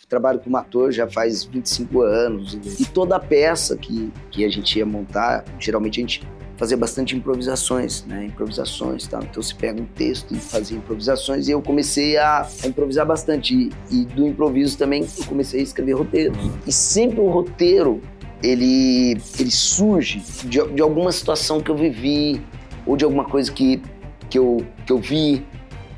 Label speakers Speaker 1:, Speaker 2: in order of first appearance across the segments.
Speaker 1: trabalho como ator já faz 25 anos. E toda a peça que a gente ia montar, geralmente a gente fazia bastante improvisações, né? Improvisações e tal. Então você pega um texto e fazia improvisações e eu comecei a improvisar bastante. E do improviso também eu comecei a escrever roteiro. E sempre o roteiro, ele surge de alguma situação que eu vivi ou de alguma coisa que eu vi.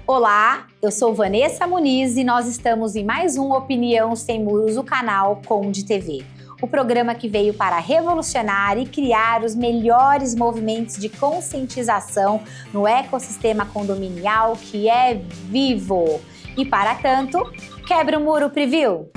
Speaker 2: Olá, eu sou Vanessa Muniz e nós estamos em mais um Opinião Sem Muros, o canal Conde TV. O programa que veio para revolucionar e criar os melhores movimentos de conscientização no ecossistema condominial que é vivo. E para tanto, quebra o muro preview!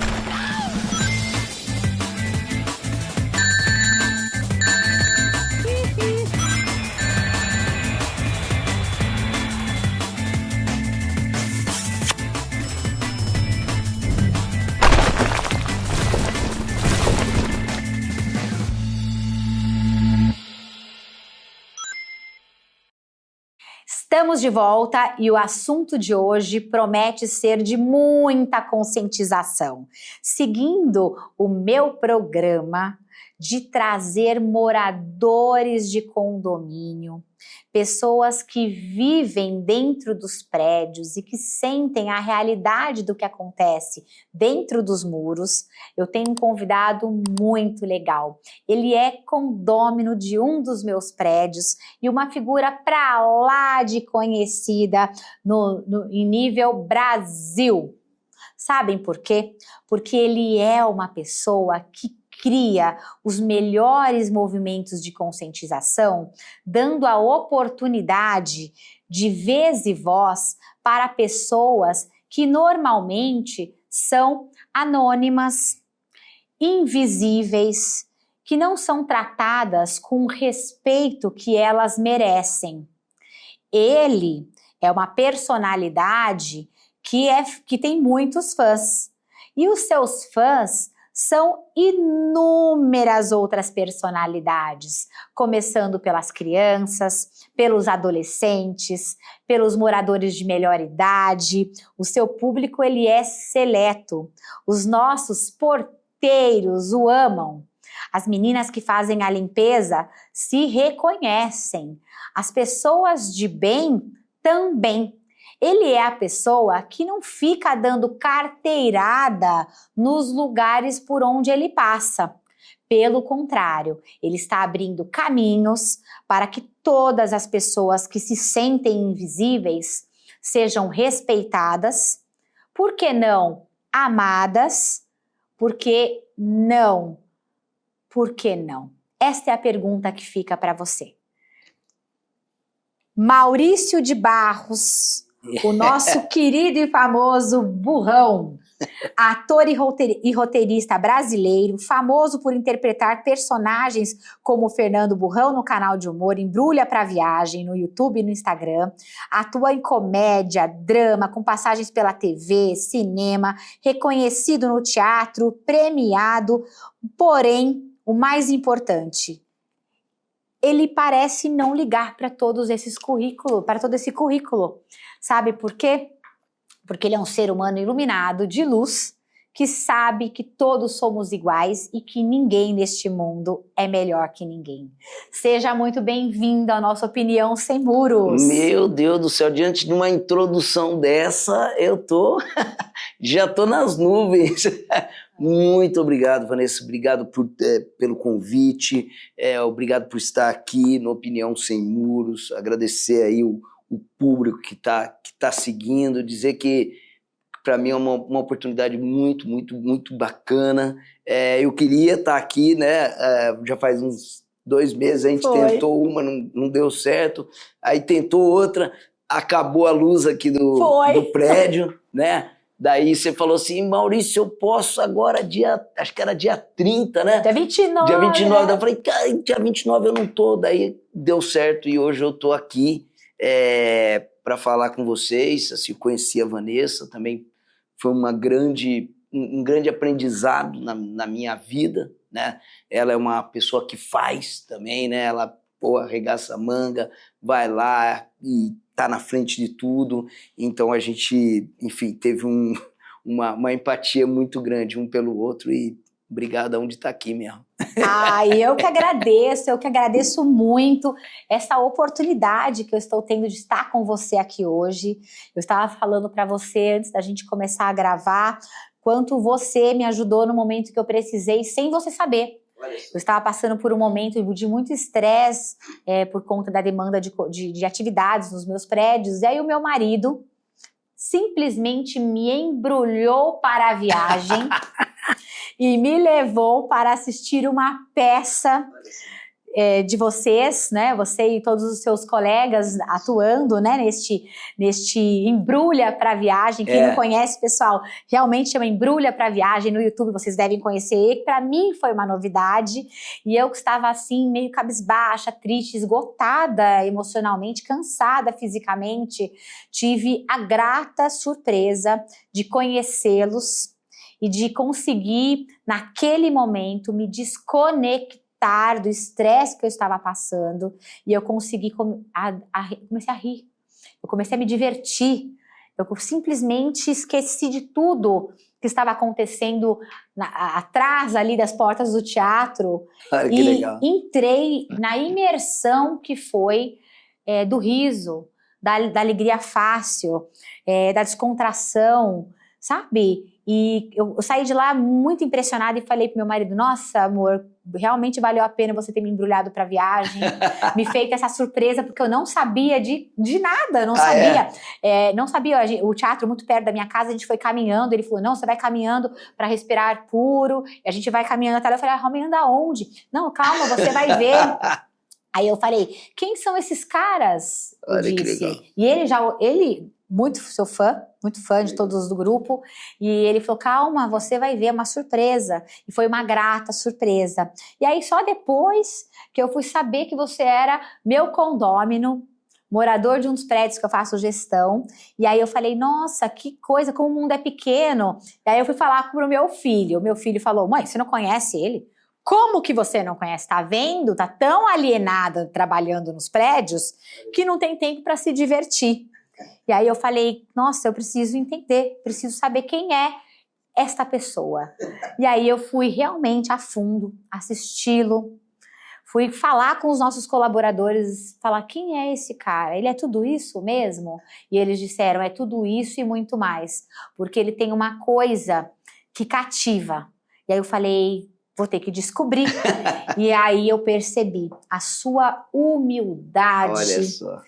Speaker 2: Estamos de volta e o assunto de hoje promete ser de muita conscientização, seguindo o meu programa de trazer moradores de condomínio, pessoas que vivem dentro dos prédios e que sentem a realidade do que acontece dentro dos muros. Eu tenho um convidado muito legal. Ele é condômino de um dos meus prédios e uma figura pra lá de conhecida em nível Brasil. Sabem por quê? Porque ele é uma pessoa que cria os melhores movimentos de conscientização, dando a oportunidade de vez e voz para pessoas que normalmente são anônimas, invisíveis, que não são tratadas com o respeito que elas merecem. Ele é uma personalidade que tem muitos fãs. E os seus fãs são inúmeras outras personalidades, começando pelas crianças, pelos adolescentes, pelos moradores de melhor idade. O seu público ele é seleto. Os nossos porteiros o amam. As meninas que fazem a limpeza se reconhecem. As pessoas de bem também. Ele é a pessoa que não fica dando carteirada nos lugares por onde ele passa. Pelo contrário, ele está abrindo caminhos para que todas as pessoas que se sentem invisíveis sejam respeitadas, por que não amadas, por que não? Por que não? Esta é a pergunta que fica para você. Maurício de Barros, o nosso querido e famoso Burrão, ator e roteirista brasileiro, famoso por interpretar personagens como Fernando Burrão no canal de humor Embrulha pra Viagem, no YouTube e no Instagram, atua em comédia, drama, com passagens pela TV, cinema, reconhecido no teatro, premiado, porém, o mais importante, ele parece não ligar para todo esse currículo. Sabe por quê? Porque ele é um ser humano iluminado, de luz, que sabe que todos somos iguais e que ninguém neste mundo é melhor que ninguém. Seja muito bem-vindo à nossa Opinião Sem Muros.
Speaker 1: Meu Deus do céu, diante de uma introdução dessa, já tô nas nuvens. Muito obrigado, Vanessa, obrigado pelo convite, obrigado por estar aqui no Opinião Sem Muros, agradecer aí o público que tá seguindo, dizer que para mim é uma oportunidade muito, muito, muito bacana. Eu queria estar aqui, né? Já faz uns 2 meses, a gente tentou uma, não deu certo, aí tentou outra, acabou a luz aqui do prédio, né? Daí você falou assim, Maurício, eu posso agora acho que era dia 30, né?
Speaker 2: Dia 29.
Speaker 1: Dia 29, daí eu falei, cara, dia 29 eu não tô, daí deu certo e hoje eu tô aqui para falar com vocês. Assim, eu conheci a Vanessa, também foi um grande aprendizado na minha vida, né? Ela é uma pessoa que faz também, né? Ela arregaça a manga, vai lá e tá na frente de tudo. Então a gente, enfim, teve uma empatia muito grande um pelo outro e obrigadão de estar aqui mesmo.
Speaker 2: Eu que agradeço muito essa oportunidade que eu estou tendo de estar com você aqui hoje. Eu estava falando para você antes da gente começar a gravar, quanto você me ajudou no momento que eu precisei, sem você saber. Eu estava passando por um momento de muito estresse por conta da demanda de atividades nos meus prédios, e aí o meu marido simplesmente me embrulhou para a viagem e me levou para assistir uma peça de vocês, né? Você e todos os seus colegas atuando, né? Neste Embrulha para Viagem. Quem não conhece, pessoal, realmente chama Embrulha para Viagem. No YouTube vocês devem conhecer. Para mim foi uma novidade. E eu que estava assim, meio cabisbaixa, triste, esgotada emocionalmente, cansada fisicamente, tive a grata surpresa de conhecê-los e de conseguir, naquele momento, me desconectar do estresse que eu estava passando, e eu consegui comecei a rir, eu comecei a me divertir, eu simplesmente esqueci de tudo que estava acontecendo atrás ali das portas do teatro.
Speaker 1: Olha, que legal.
Speaker 2: Entrei na imersão que foi do riso, da alegria fácil, da descontração, sabe? E eu saí de lá muito impressionada e falei pro meu marido, nossa, amor, realmente valeu a pena você ter me embrulhado pra viagem, me feito essa surpresa, porque eu não sabia de nada, não sabia. Não sabia, o teatro muito perto da minha casa, a gente foi caminhando, ele falou, não, você vai caminhando pra respirar ar puro, e a gente vai caminhando até lá, eu falei, caminhando aonde? Não, calma, você vai ver. Aí eu falei, quem são esses caras? Eu disse. E ele muito seu fã, muito fã de todos do grupo, e ele falou, calma, você vai ver, é uma surpresa, e foi uma grata surpresa. E aí só depois que eu fui saber que você era meu condômino, morador de um dos prédios que eu faço gestão, e aí eu falei, nossa, que coisa, como o mundo é pequeno. E aí eu fui falar pro meu filho falou, mãe, você não conhece ele? Como que você não conhece? Tá vendo? Tá tão alienada trabalhando nos prédios que não tem tempo para se divertir. E aí eu falei, nossa, eu preciso entender, preciso saber quem é esta pessoa. E aí eu fui realmente a fundo, assisti-lo, fui falar com os nossos colaboradores, falar, quem é esse cara? Ele é tudo isso mesmo? E eles disseram, é tudo isso e muito mais, porque ele tem uma coisa que cativa. E aí eu falei, vou ter que descobrir. E aí eu percebi a sua humildade.
Speaker 1: Olha só.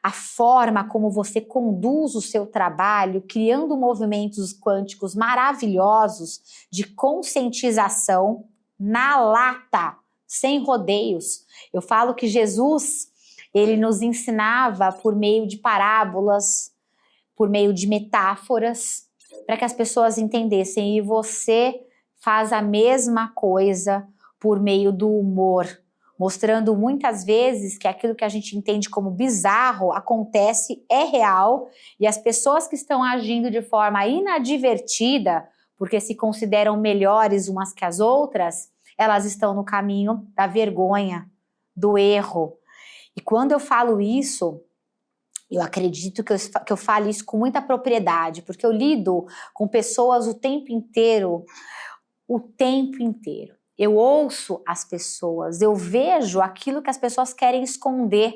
Speaker 2: A forma como você conduz o seu trabalho, criando movimentos quânticos maravilhosos de conscientização na lata, sem rodeios. Eu falo que Jesus, ele nos ensinava por meio de parábolas, por meio de metáforas, para que as pessoas entendessem. E você faz a mesma coisa por meio do humor, mostrando muitas vezes que aquilo que a gente entende como bizarro acontece, é real, e as pessoas que estão agindo de forma inadvertida, porque se consideram melhores umas que as outras, elas estão no caminho da vergonha, do erro. E quando eu falo isso, eu acredito que eu falo isso com muita propriedade, porque eu lido com pessoas o tempo inteiro. Eu ouço as pessoas, eu vejo aquilo que as pessoas querem esconder.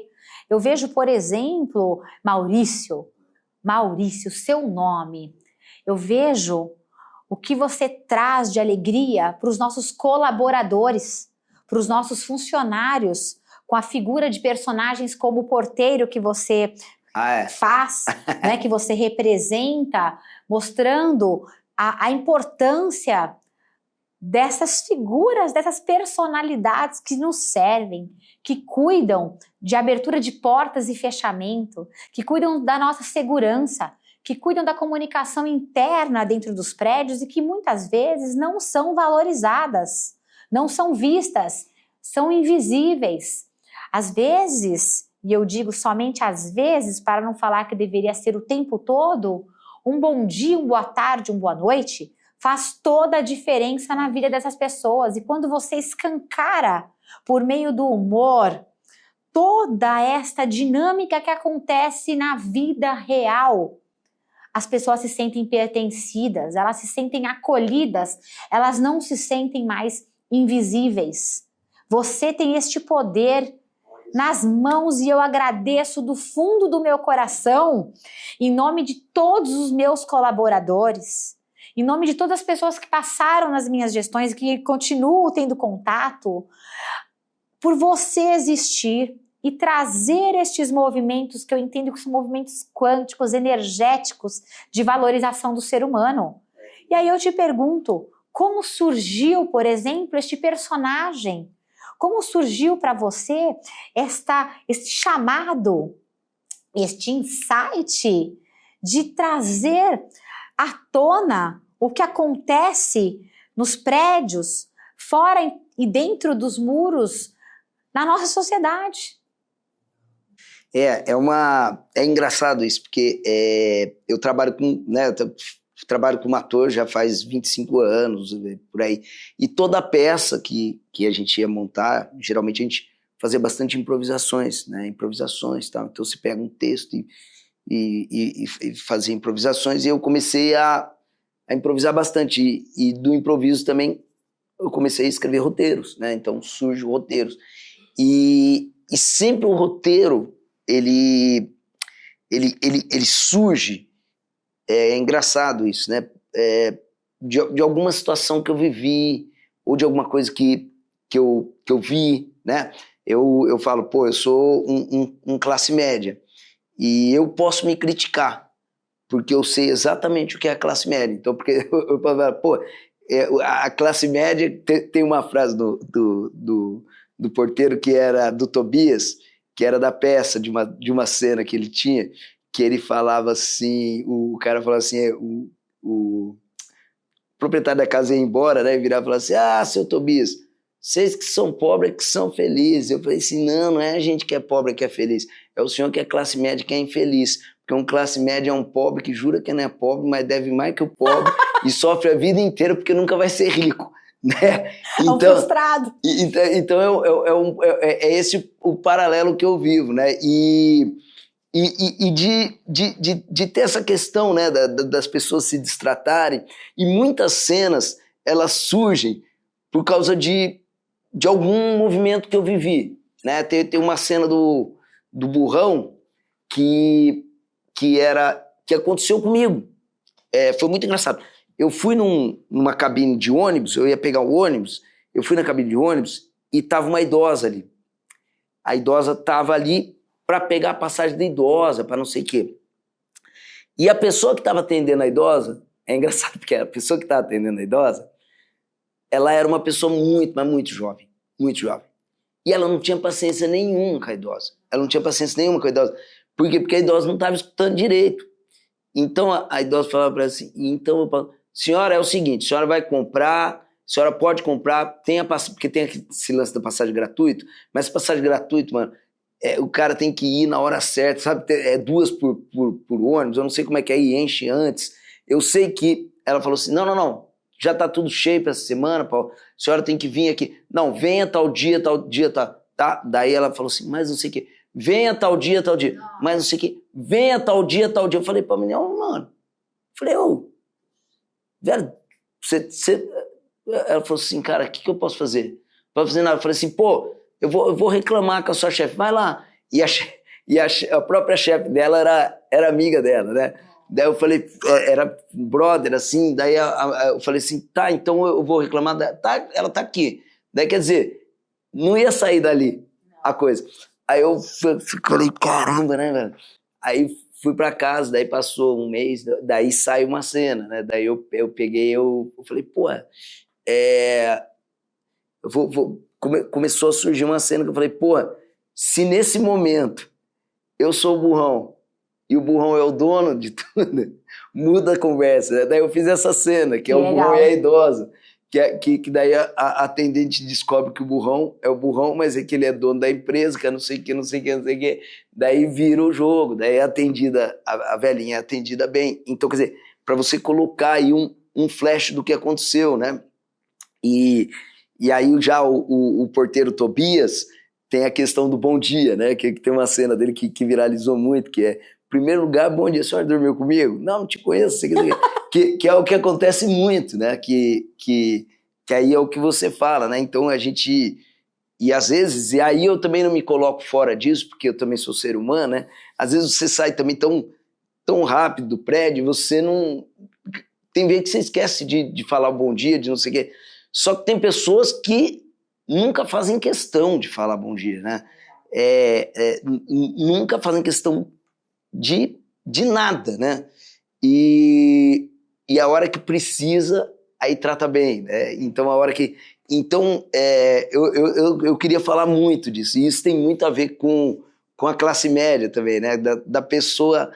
Speaker 2: Eu vejo, por exemplo, Maurício, seu nome. Eu vejo o que você traz de alegria para os nossos colaboradores, para os nossos funcionários, com a figura de personagens como o porteiro que você faz, né, que você representa, mostrando a importância dessas figuras, dessas personalidades que nos servem, que cuidam de abertura de portas e fechamento, que cuidam da nossa segurança, que cuidam da comunicação interna dentro dos prédios e que muitas vezes não são valorizadas, não são vistas, são invisíveis. Às vezes, e eu digo somente às vezes, para não falar que deveria ser o tempo todo, um bom dia, uma boa tarde, uma boa noite, faz toda a diferença na vida dessas pessoas. E quando você escancara, por meio do humor, toda esta dinâmica que acontece na vida real, as pessoas se sentem pertencidas, elas se sentem acolhidas, elas não se sentem mais invisíveis. Você tem este poder nas mãos e eu agradeço do fundo do meu coração, em nome de todos os meus colaboradores, em nome de todas as pessoas que passaram nas minhas gestões e que continuam tendo contato, por você existir e trazer estes movimentos que eu entendo que são movimentos quânticos, energéticos, de valorização do ser humano. E aí eu te pergunto, como surgiu, por exemplo, este personagem? Como surgiu para você este chamado, este insight de trazer à tona o que acontece nos prédios, fora e dentro dos muros, na nossa sociedade?
Speaker 1: É engraçado isso, porque eu trabalho com, né, eu trabalho como ator já faz 25 anos, por aí, e toda peça que a gente ia montar, geralmente a gente fazia bastante improvisações, né, improvisações, tal. Então você pega um texto e fazia improvisações, e eu comecei a improvisar bastante, e do improviso também eu comecei a escrever roteiros, né, então surgem roteiros, e sempre o roteiro, ele surge, é engraçado isso, né? De alguma situação que eu vivi, ou de alguma coisa que eu vi, né? Eu falo, pô, eu sou um classe média, e eu posso me criticar, porque eu sei exatamente o que é a classe média. Então, porque eu falo, pô, a classe média, tem uma frase do porteiro que era do Tobias, que era da peça, de uma cena que ele tinha, que ele falava assim, o cara falava assim, o proprietário da casa ia embora, né, e virava e falava assim, seu Tobias, vocês que são pobres é que são felizes. Eu falei assim, não é a gente que é pobre que é feliz, é o senhor que é classe média que é infeliz, porque um classe média é um pobre que jura que não é pobre, mas deve mais que o pobre e sofre a vida inteira porque nunca vai ser rico, né?
Speaker 2: Então, é um frustrado.
Speaker 1: Então é esse o paralelo que eu vivo, né? E de ter essa questão, né, das pessoas se destratarem, e muitas cenas elas surgem por causa de algum movimento que eu vivi, né? Tem uma cena do burrão que aconteceu comigo, foi muito engraçado. Eu fui numa cabine de ônibus, eu ia pegar o ônibus, eu fui na cabine de ônibus e tava uma idosa ali. A idosa tava ali para pegar a passagem da idosa, para não sei o quê. E a pessoa que estava atendendo a idosa, é engraçado porque a pessoa que estava atendendo a idosa, ela era uma pessoa muito, mas muito jovem, muito jovem. E ela não tinha paciência nenhuma com a idosa. Ela não tinha paciência nenhuma com a idosa. Por quê? Porque a idosa não estava escutando direito. Então a idosa falava para ela assim, então eu falo, senhora, é o seguinte, a senhora vai comprar, a senhora pode comprar, porque tem esse lance da passagem gratuita, mas passagem gratuita, mano, o cara tem que ir na hora certa, sabe? É 2 por ônibus, eu não sei como é que é, e enche antes. Eu sei que ela falou assim, não, já tá tudo cheio pra essa semana, Paulo, a senhora tem que vir aqui. Não, venha tal dia, tá? Daí ela falou assim, mas não sei o que, venha tal dia, mas não sei o que, venha tal dia. Eu falei pra menina, mano, falei, velho, ela falou assim, cara, o que eu posso fazer? Não posso fazer nada. Eu falei assim, pô, eu vou reclamar com a sua chefe, vai lá. E a própria chefe dela era amiga dela, né? Daí eu falei, era brother, assim, daí eu falei assim, tá, então eu vou reclamar, tá, ela tá aqui. Daí quer dizer, não ia sair dali a coisa. Aí eu falei, caramba, né, velho? Aí fui pra casa, daí passou um mês, daí saiu uma cena, né? Daí eu peguei, eu falei, pô, começou a surgir uma cena que eu falei, pô, se nesse momento eu sou o burrão e o burrão é o dono de tudo, muda a conversa, né? Daí eu fiz essa cena, que é o burrão e a idosa, que daí a atendente descobre que o burrão é o burrão, mas é que ele é dono da empresa, que é não sei o que, daí vira o jogo, daí é atendida, a velhinha é atendida bem. Então, quer dizer, para você colocar aí um flash do que aconteceu, né? E aí já o porteiro Tobias tem a questão do bom dia, né? Que tem uma cena dele que viralizou muito, que é primeiro lugar, bom dia, a senhora dormiu comigo? Não te conheço. Que é o que acontece muito, né? Que aí é o que você fala, né? Então a gente... E às vezes, e aí eu também não me coloco fora disso, porque eu também sou ser humano, né? Às vezes você sai também tão rápido do prédio, você não... Tem vezes que você esquece de falar bom dia, de não sei o quê. Só que tem pessoas que nunca fazem questão de falar bom dia, né? Nunca fazem questão de nada, né? E a hora que precisa, aí trata bem, né? Então, a hora que... Então, eu queria falar muito disso, e isso tem muito a ver com a classe média também, né? Da pessoa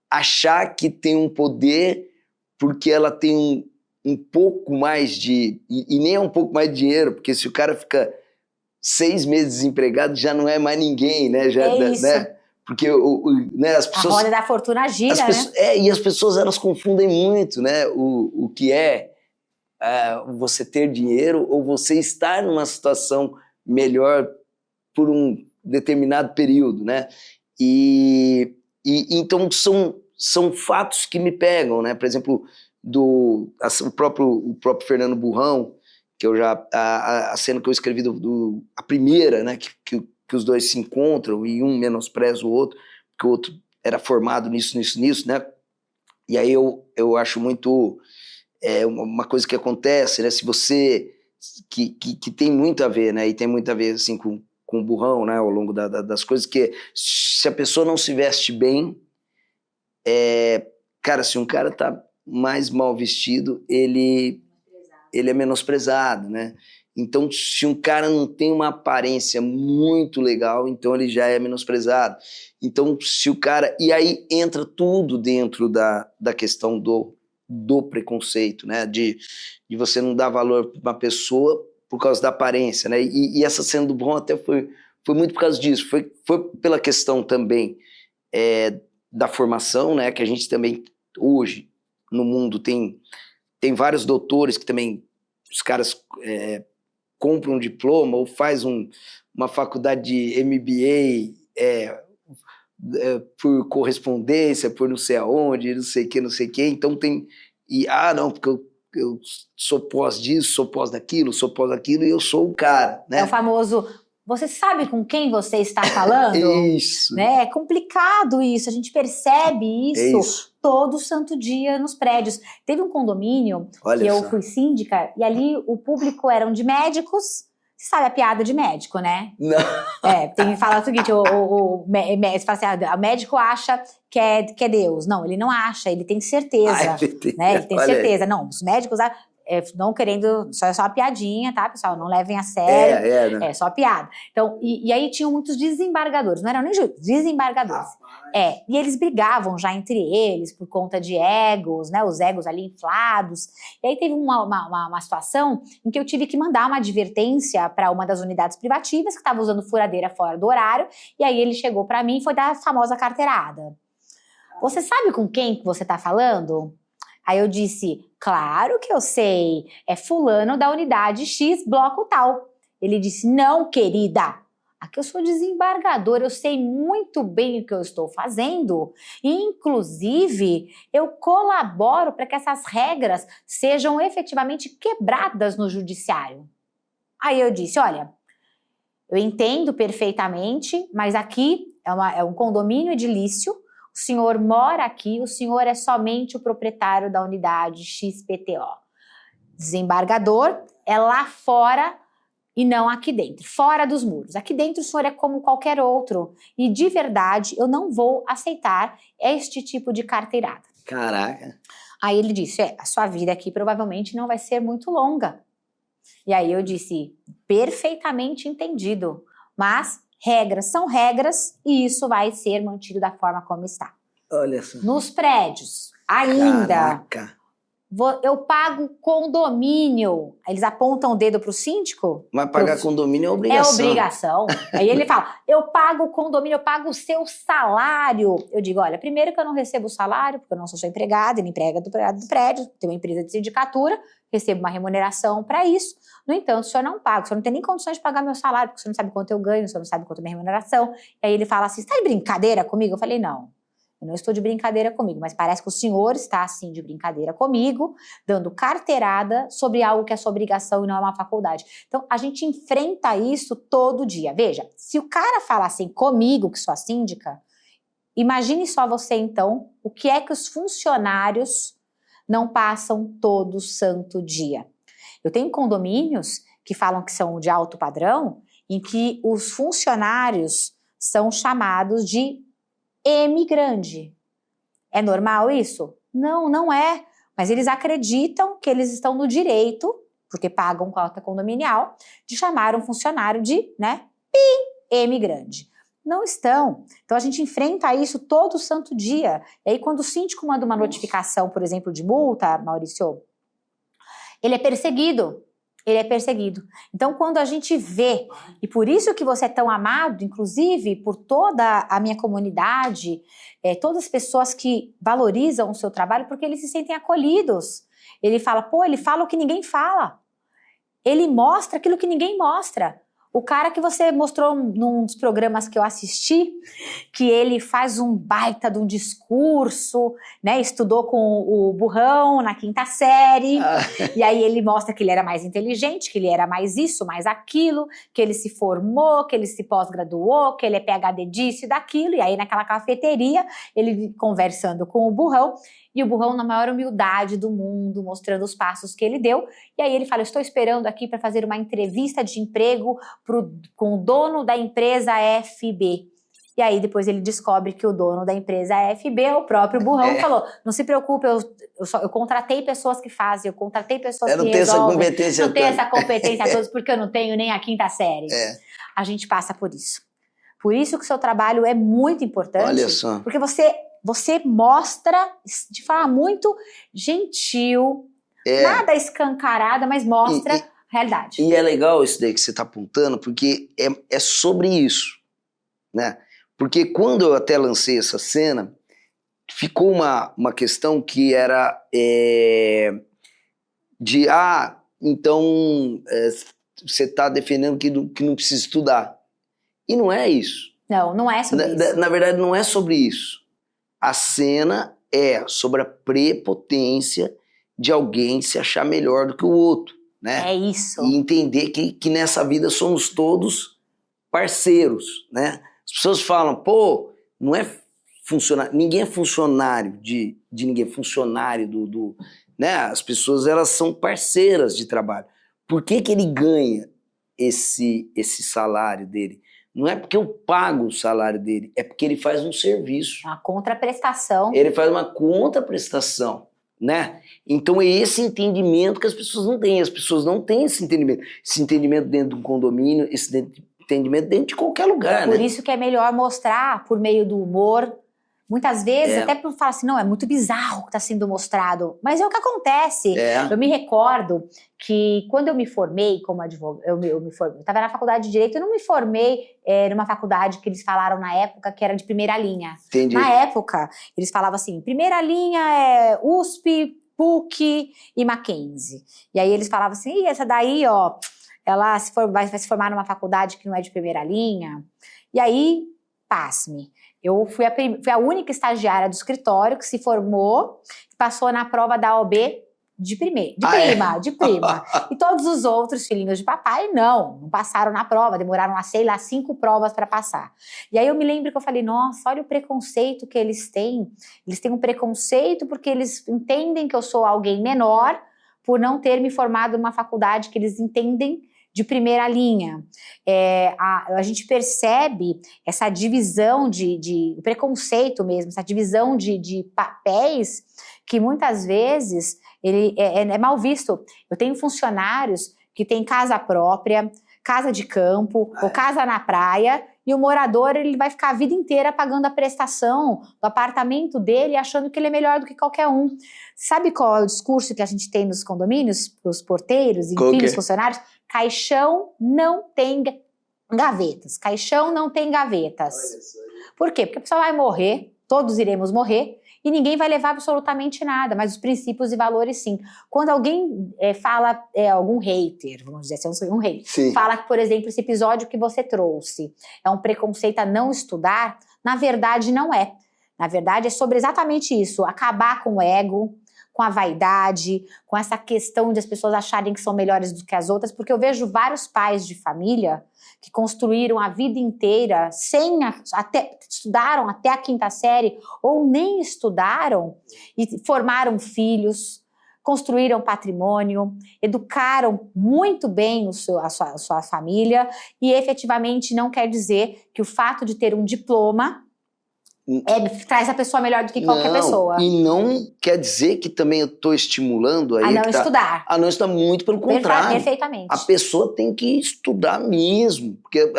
Speaker 1: achar que tem um poder porque ela tem um pouco mais de... E nem é um pouco mais de dinheiro, porque se o cara fica 6 meses desempregado, já não é mais ninguém, né?
Speaker 2: Isso.
Speaker 1: Né? Porque né, as pessoas...
Speaker 2: A roda da fortuna gira, né?
Speaker 1: E as pessoas, elas confundem muito, né? O que é você ter dinheiro ou você estar numa situação melhor por um determinado período, né? E então são fatos que me pegam, né? Por exemplo, o próprio Fernando Burrão, que eu já... A cena que eu escrevi a primeira, né? Que os dois se encontram e um menospreza o outro, porque o outro era formado nisso, né? E aí eu acho muito... uma coisa que acontece, né? Se você... Que tem muito a ver, né? E tem muito a ver, assim, com o Burrão, né? Ao longo das coisas, que se a pessoa não se veste bem, cara, se um cara tá mais mal vestido, ele é menosprezado, né? Então, se um cara não tem uma aparência muito legal, então ele já é menosprezado. Então, se o cara... E aí entra tudo dentro da questão do preconceito, né? De você não dar valor para uma pessoa por causa da aparência, né? E essa cena do Burrão até foi muito por causa disso. Foi pela questão também da formação, né? Que a gente também, hoje, no mundo, tem vários doutores que também... Os caras... compra um diploma ou faz uma faculdade de MBA por correspondência, por não sei aonde, não sei o que, então tem... não, porque eu sou pós disso, sou pós daquilo, e eu sou o cara, né?
Speaker 2: É o famoso, você sabe com quem você está falando?
Speaker 1: Isso.
Speaker 2: Né? É complicado isso, a gente percebe isso todo santo dia nos prédios. Teve um condomínio que eu fui síndica e ali o público eram de médicos. Você sabe a piada de médico, né?
Speaker 1: Não.
Speaker 2: Tem que falar o seguinte, você fala assim, o médico acha que é Deus. Não, ele não acha, ele tem certeza. Né? Ele tem certeza. Não, os médicos... não querendo, só é só uma piadinha, tá, pessoal? Não levem a sério.
Speaker 1: Né?
Speaker 2: É só piada. Então, e aí tinham muitos desembargadores, não eram nem juízes, desembargadores. E eles brigavam já entre eles por conta de egos, né? Os egos ali inflados. E aí teve uma situação em que eu tive que mandar uma advertência para uma das unidades privativas que estava usando furadeira fora do horário. E aí ele chegou para mim e foi dar a famosa carteirada. Você sabe com quem que você tá falando? Aí eu disse, claro que eu sei, é fulano da unidade X, bloco tal. Ele disse, não, querida, aqui eu sou desembargador, eu sei muito bem o que eu estou fazendo. E, inclusive, eu colaboro para que essas regras sejam efetivamente quebradas no judiciário. Aí eu disse, olha, eu entendo perfeitamente, mas aqui é um condomínio edilício. O senhor mora aqui, o senhor é somente o proprietário da unidade XPTO. Desembargador é lá fora e não aqui dentro, fora dos muros. Aqui dentro o senhor é como qualquer outro. E de verdade, eu não vou aceitar este tipo de carteirada.
Speaker 1: Caraca.
Speaker 2: Aí ele disse, a sua vida aqui provavelmente não vai ser muito longa. E aí eu disse, perfeitamente entendido, mas... regras são regras e isso vai ser mantido da forma como está.
Speaker 1: Olha só.
Speaker 2: Nos prédios, ainda,
Speaker 1: caraca,
Speaker 2: eu pago condomínio. Eles apontam o dedo para o síndico.
Speaker 1: Mas pagar condomínio é obrigação.
Speaker 2: É obrigação. Aí ele fala, eu pago condomínio, eu pago o seu salário. Eu digo, olha, primeiro que eu não recebo salário, porque eu não sou sua empregada, nem empregada do prédio, tenho uma empresa de sindicatura, recebo uma remuneração para isso. No entanto, o senhor não paga, o senhor não tem nem condições de pagar meu salário, porque o senhor não sabe quanto eu ganho, o senhor não sabe quanto é minha remuneração. E aí ele fala assim, você tá de brincadeira comigo? Eu falei, não, Eu não estou de brincadeira comigo, mas parece que o senhor está, assim, de brincadeira comigo, dando carteirada sobre algo que é sua obrigação e não é uma faculdade. Então, a gente enfrenta isso todo dia. Veja, se o cara fala assim comigo, que sou a síndica, imagine só você, então, o que é que os funcionários não passam todo santo dia. Eu tenho condomínios que falam que são de alto padrão, em que os funcionários são chamados de M grande. É normal isso? Não, não é. Mas eles acreditam que eles estão no direito, porque pagam cota condominial, de chamar um funcionário de, né, M grande. Não estão. Então a gente enfrenta isso todo santo dia. E aí quando o síndico manda uma notificação, por exemplo, de multa, Maurício, ele é perseguido. Ele é perseguido. Então, quando a gente vê, e por isso que você é tão amado, inclusive por toda a minha comunidade, todas as pessoas que valorizam o seu trabalho, porque eles se sentem acolhidos. Ele fala, ele fala o que ninguém fala. Ele mostra aquilo que ninguém mostra. O cara que você mostrou num dos programas que eu assisti, que ele faz um baita de um discurso, né? Estudou com o burrão na 5ª série, e aí ele mostra que ele era mais inteligente, que ele era mais isso, mais aquilo, que ele se formou, que ele se pós-graduou, que ele é PhD disso e daquilo, e aí naquela cafeteria, ele conversando com o burrão, e o burrão na maior humildade do mundo, mostrando os passos que ele deu. E aí ele fala, eu estou esperando aqui para fazer uma entrevista de emprego com o dono da empresa FB. E aí depois ele descobre que o dono da empresa FB é o próprio burrão. Falou, não se preocupe, eu contratei pessoas que fazem, eu contratei pessoas que resolvem. Não tenho essa competência toda, porque eu não tenho nem a 5ª série. A gente passa por isso. Por isso que o seu trabalho é muito importante.
Speaker 1: Olha só.
Speaker 2: Porque você mostra de forma muito gentil, nada escancarada, mas mostra a realidade.
Speaker 1: E é legal isso daí que você está apontando, porque é sobre isso, né? Porque quando eu até lancei essa cena, ficou uma questão que era então você está defendendo que não precisa estudar. E não é isso.
Speaker 2: Não é sobre isso.
Speaker 1: Na verdade, não é sobre isso. A cena é sobre a prepotência de alguém se achar melhor do que o outro, né?
Speaker 2: É isso.
Speaker 1: E entender que nessa vida somos todos parceiros, né? As pessoas falam, não é funcionário, ninguém é funcionário de ninguém, funcionário né? As pessoas, elas são parceiras de trabalho. Por que ele ganha esse salário dele? Não é porque eu pago o salário dele, é porque ele faz um serviço.
Speaker 2: Uma contraprestação.
Speaker 1: Ele faz uma contraprestação, né? Então é esse entendimento que as pessoas não têm. As pessoas não têm esse entendimento. Esse entendimento dentro de um condomínio, esse entendimento dentro de qualquer lugar,
Speaker 2: Por isso que é melhor mostrar por meio do humor. Muitas vezes, até por falar assim, não, é muito bizarro o que está sendo mostrado. Mas é o que acontece. Eu me recordo que quando eu me formei como advogada, eu estava na faculdade de Direito, eu não me formei numa faculdade que eles falaram na época que era de primeira linha.
Speaker 1: Entendi.
Speaker 2: Na época, eles falavam assim, primeira linha é USP, PUC e Mackenzie. E aí eles falavam assim, essa daí, ó, ela vai se formar numa faculdade que não é de primeira linha. E aí, pasme. Eu fui a única estagiária do escritório que se formou, passou na prova da OAB de prima. E todos os outros filhinhos de papai não passaram na prova, demoraram, 5 provas para passar. E aí eu me lembro que eu falei, nossa, olha o preconceito que eles têm. Eles têm um preconceito porque eles entendem que eu sou alguém menor por não ter me formado numa faculdade que eles entendem de primeira linha. A gente percebe essa divisão de preconceito mesmo, essa divisão de papéis que muitas vezes ele é mal visto. Eu tenho funcionários que têm casa própria, casa de campo, ou casa na praia, e o morador ele vai ficar a vida inteira pagando a prestação do apartamento dele, achando que ele é melhor do que qualquer um. Sabe qual é o discurso que a gente tem nos condomínios, para os porteiros, enfim, os funcionários? Caixão não tem gavetas. Caixão não tem gavetas. Por quê? Porque a pessoa vai morrer, todos iremos morrer, e ninguém vai levar absolutamente nada, mas os princípios e valores sim. Quando alguém fala, algum hater, vamos dizer assim, eu não sou um hater, fala que, por exemplo, esse episódio que você trouxe é um preconceito a não estudar, na verdade não é. Na verdade, é sobre exatamente isso, acabar com o ego, com a vaidade, com essa questão de as pessoas acharem que são melhores do que as outras, porque eu vejo vários pais de família que construíram a vida inteira estudaram até a 5ª série ou nem estudaram e formaram filhos, construíram patrimônio, educaram muito bem a sua família e efetivamente não quer dizer que o fato de ter um diploma traz a pessoa melhor do que qualquer pessoa.
Speaker 1: E não quer dizer que também eu estou estimulando aí
Speaker 2: estudar.
Speaker 1: A não estudar, muito pelo contrário.
Speaker 2: Perfeitamente.
Speaker 1: A pessoa tem que estudar mesmo, porque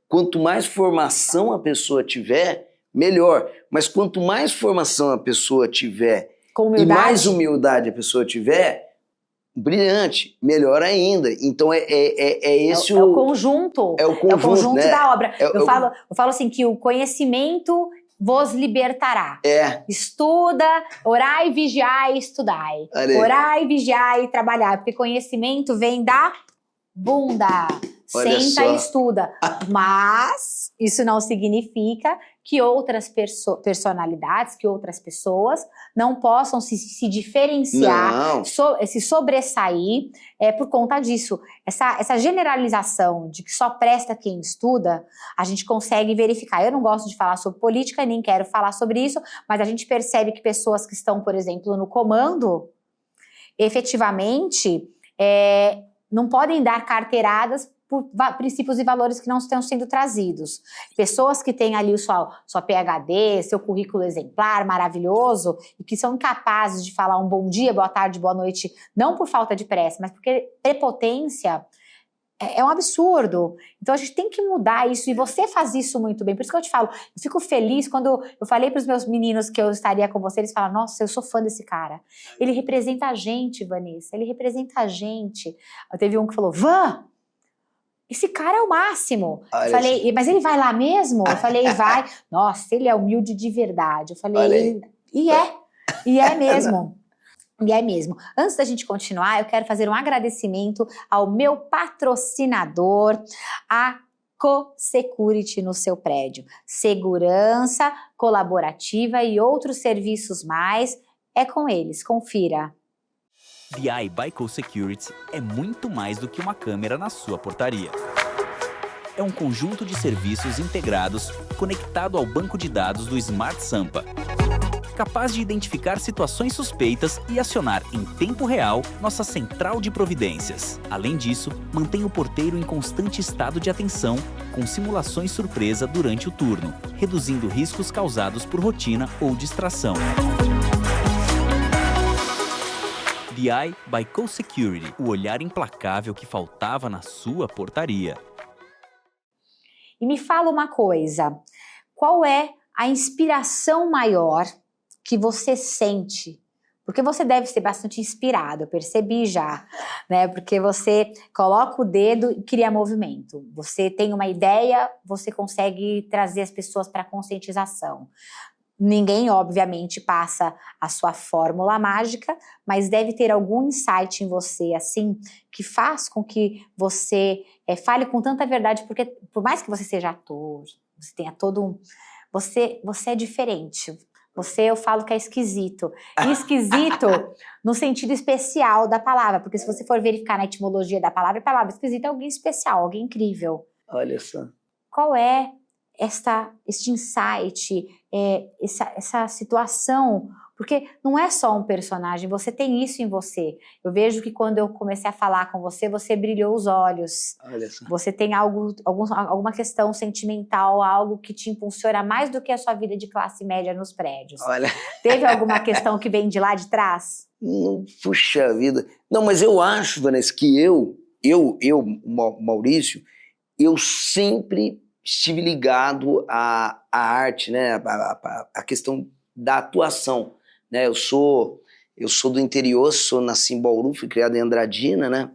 Speaker 1: quanto mais formação a pessoa tiver, melhor. Mas quanto mais formação a pessoa tiver e mais humildade a pessoa tiver, brilhante, melhor ainda. Então esse
Speaker 2: o conjunto.
Speaker 1: É o conjunto, né?
Speaker 2: Da obra. Eu falo assim que o conhecimento vos libertará. Estuda, orai, vigiai, estudai. Orai, vigiai, trabalhar. Porque conhecimento vem da bunda. Senta e estuda. Mas isso não significa que outras personalidades, que outras pessoas não possam se diferenciar, se sobressair por conta disso. Essa generalização de que só presta quem estuda, a gente consegue verificar. Eu não gosto de falar sobre política, nem quero falar sobre isso, mas a gente percebe que pessoas que estão, por exemplo, no comando, efetivamente, não podem dar carteiradas por princípios e valores que não estão sendo trazidos. Pessoas que têm ali sua PhD, seu currículo exemplar, maravilhoso, e que são incapazes de falar um bom dia, boa tarde, boa noite, não por falta de pressa, mas porque prepotência é um absurdo. Então a gente tem que mudar isso, e você faz isso muito bem. Por isso que eu te falo, eu fico feliz quando eu falei para os meus meninos que eu estaria com você, eles falam, nossa, eu sou fã desse cara. Ele representa a gente, Vanessa, ele representa a gente. Teve um que falou, Van, esse cara é o máximo. Eu falei, mas ele vai lá mesmo? Eu falei, vai. Nossa, ele é humilde de verdade. Eu falei, e é mesmo. E é mesmo. Antes da gente continuar, eu quero fazer um agradecimento ao meu patrocinador, a CoSecurity no seu prédio. Segurança colaborativa e outros serviços mais, é com eles. Confira.
Speaker 3: DI by CoSecurity é muito mais do que uma câmera na sua portaria. É um conjunto de serviços integrados conectado ao banco de dados do Smart Sampa, capaz de identificar situações suspeitas e acionar em tempo real nossa central de providências. Além disso, mantém o porteiro em constante estado de atenção, com simulações surpresa durante o turno, reduzindo riscos causados por rotina ou distração. DI by CoSecurity, o olhar implacável que faltava na sua portaria.
Speaker 2: E me fala uma coisa, qual é a inspiração maior que você sente? Porque você deve ser bastante inspirado, eu percebi já, né? Porque você coloca o dedo e cria movimento. Você tem uma ideia, você consegue trazer as pessoas para a conscientização. Ninguém, obviamente, passa a sua fórmula mágica, mas deve ter algum insight em você, assim, que faz com que você fale com tanta verdade, porque por mais que você seja ator, você tenha todo um... Você é diferente. Eu falo que é esquisito. E esquisito no sentido especial da palavra, porque se você for verificar na etimologia da palavra esquisito é alguém especial, alguém incrível.
Speaker 1: Olha só.
Speaker 2: Qual é este insight, essa situação? Porque não é só um personagem, você tem isso em você. Eu vejo que quando eu comecei a falar com você, você brilhou os olhos.
Speaker 1: Olha só.
Speaker 2: Você tem alguma questão sentimental, algo que te impulsiona mais do que a sua vida de classe média nos prédios.
Speaker 1: Olha.
Speaker 2: Teve alguma questão que vem de lá de trás?
Speaker 1: Puxa vida. Não, mas eu acho, Vanessa, que eu, Maurício, eu sempre estive ligado à arte, né? A questão da atuação, né? Eu sou do interior, nasci em Bauru, fui criado em Andradina, né?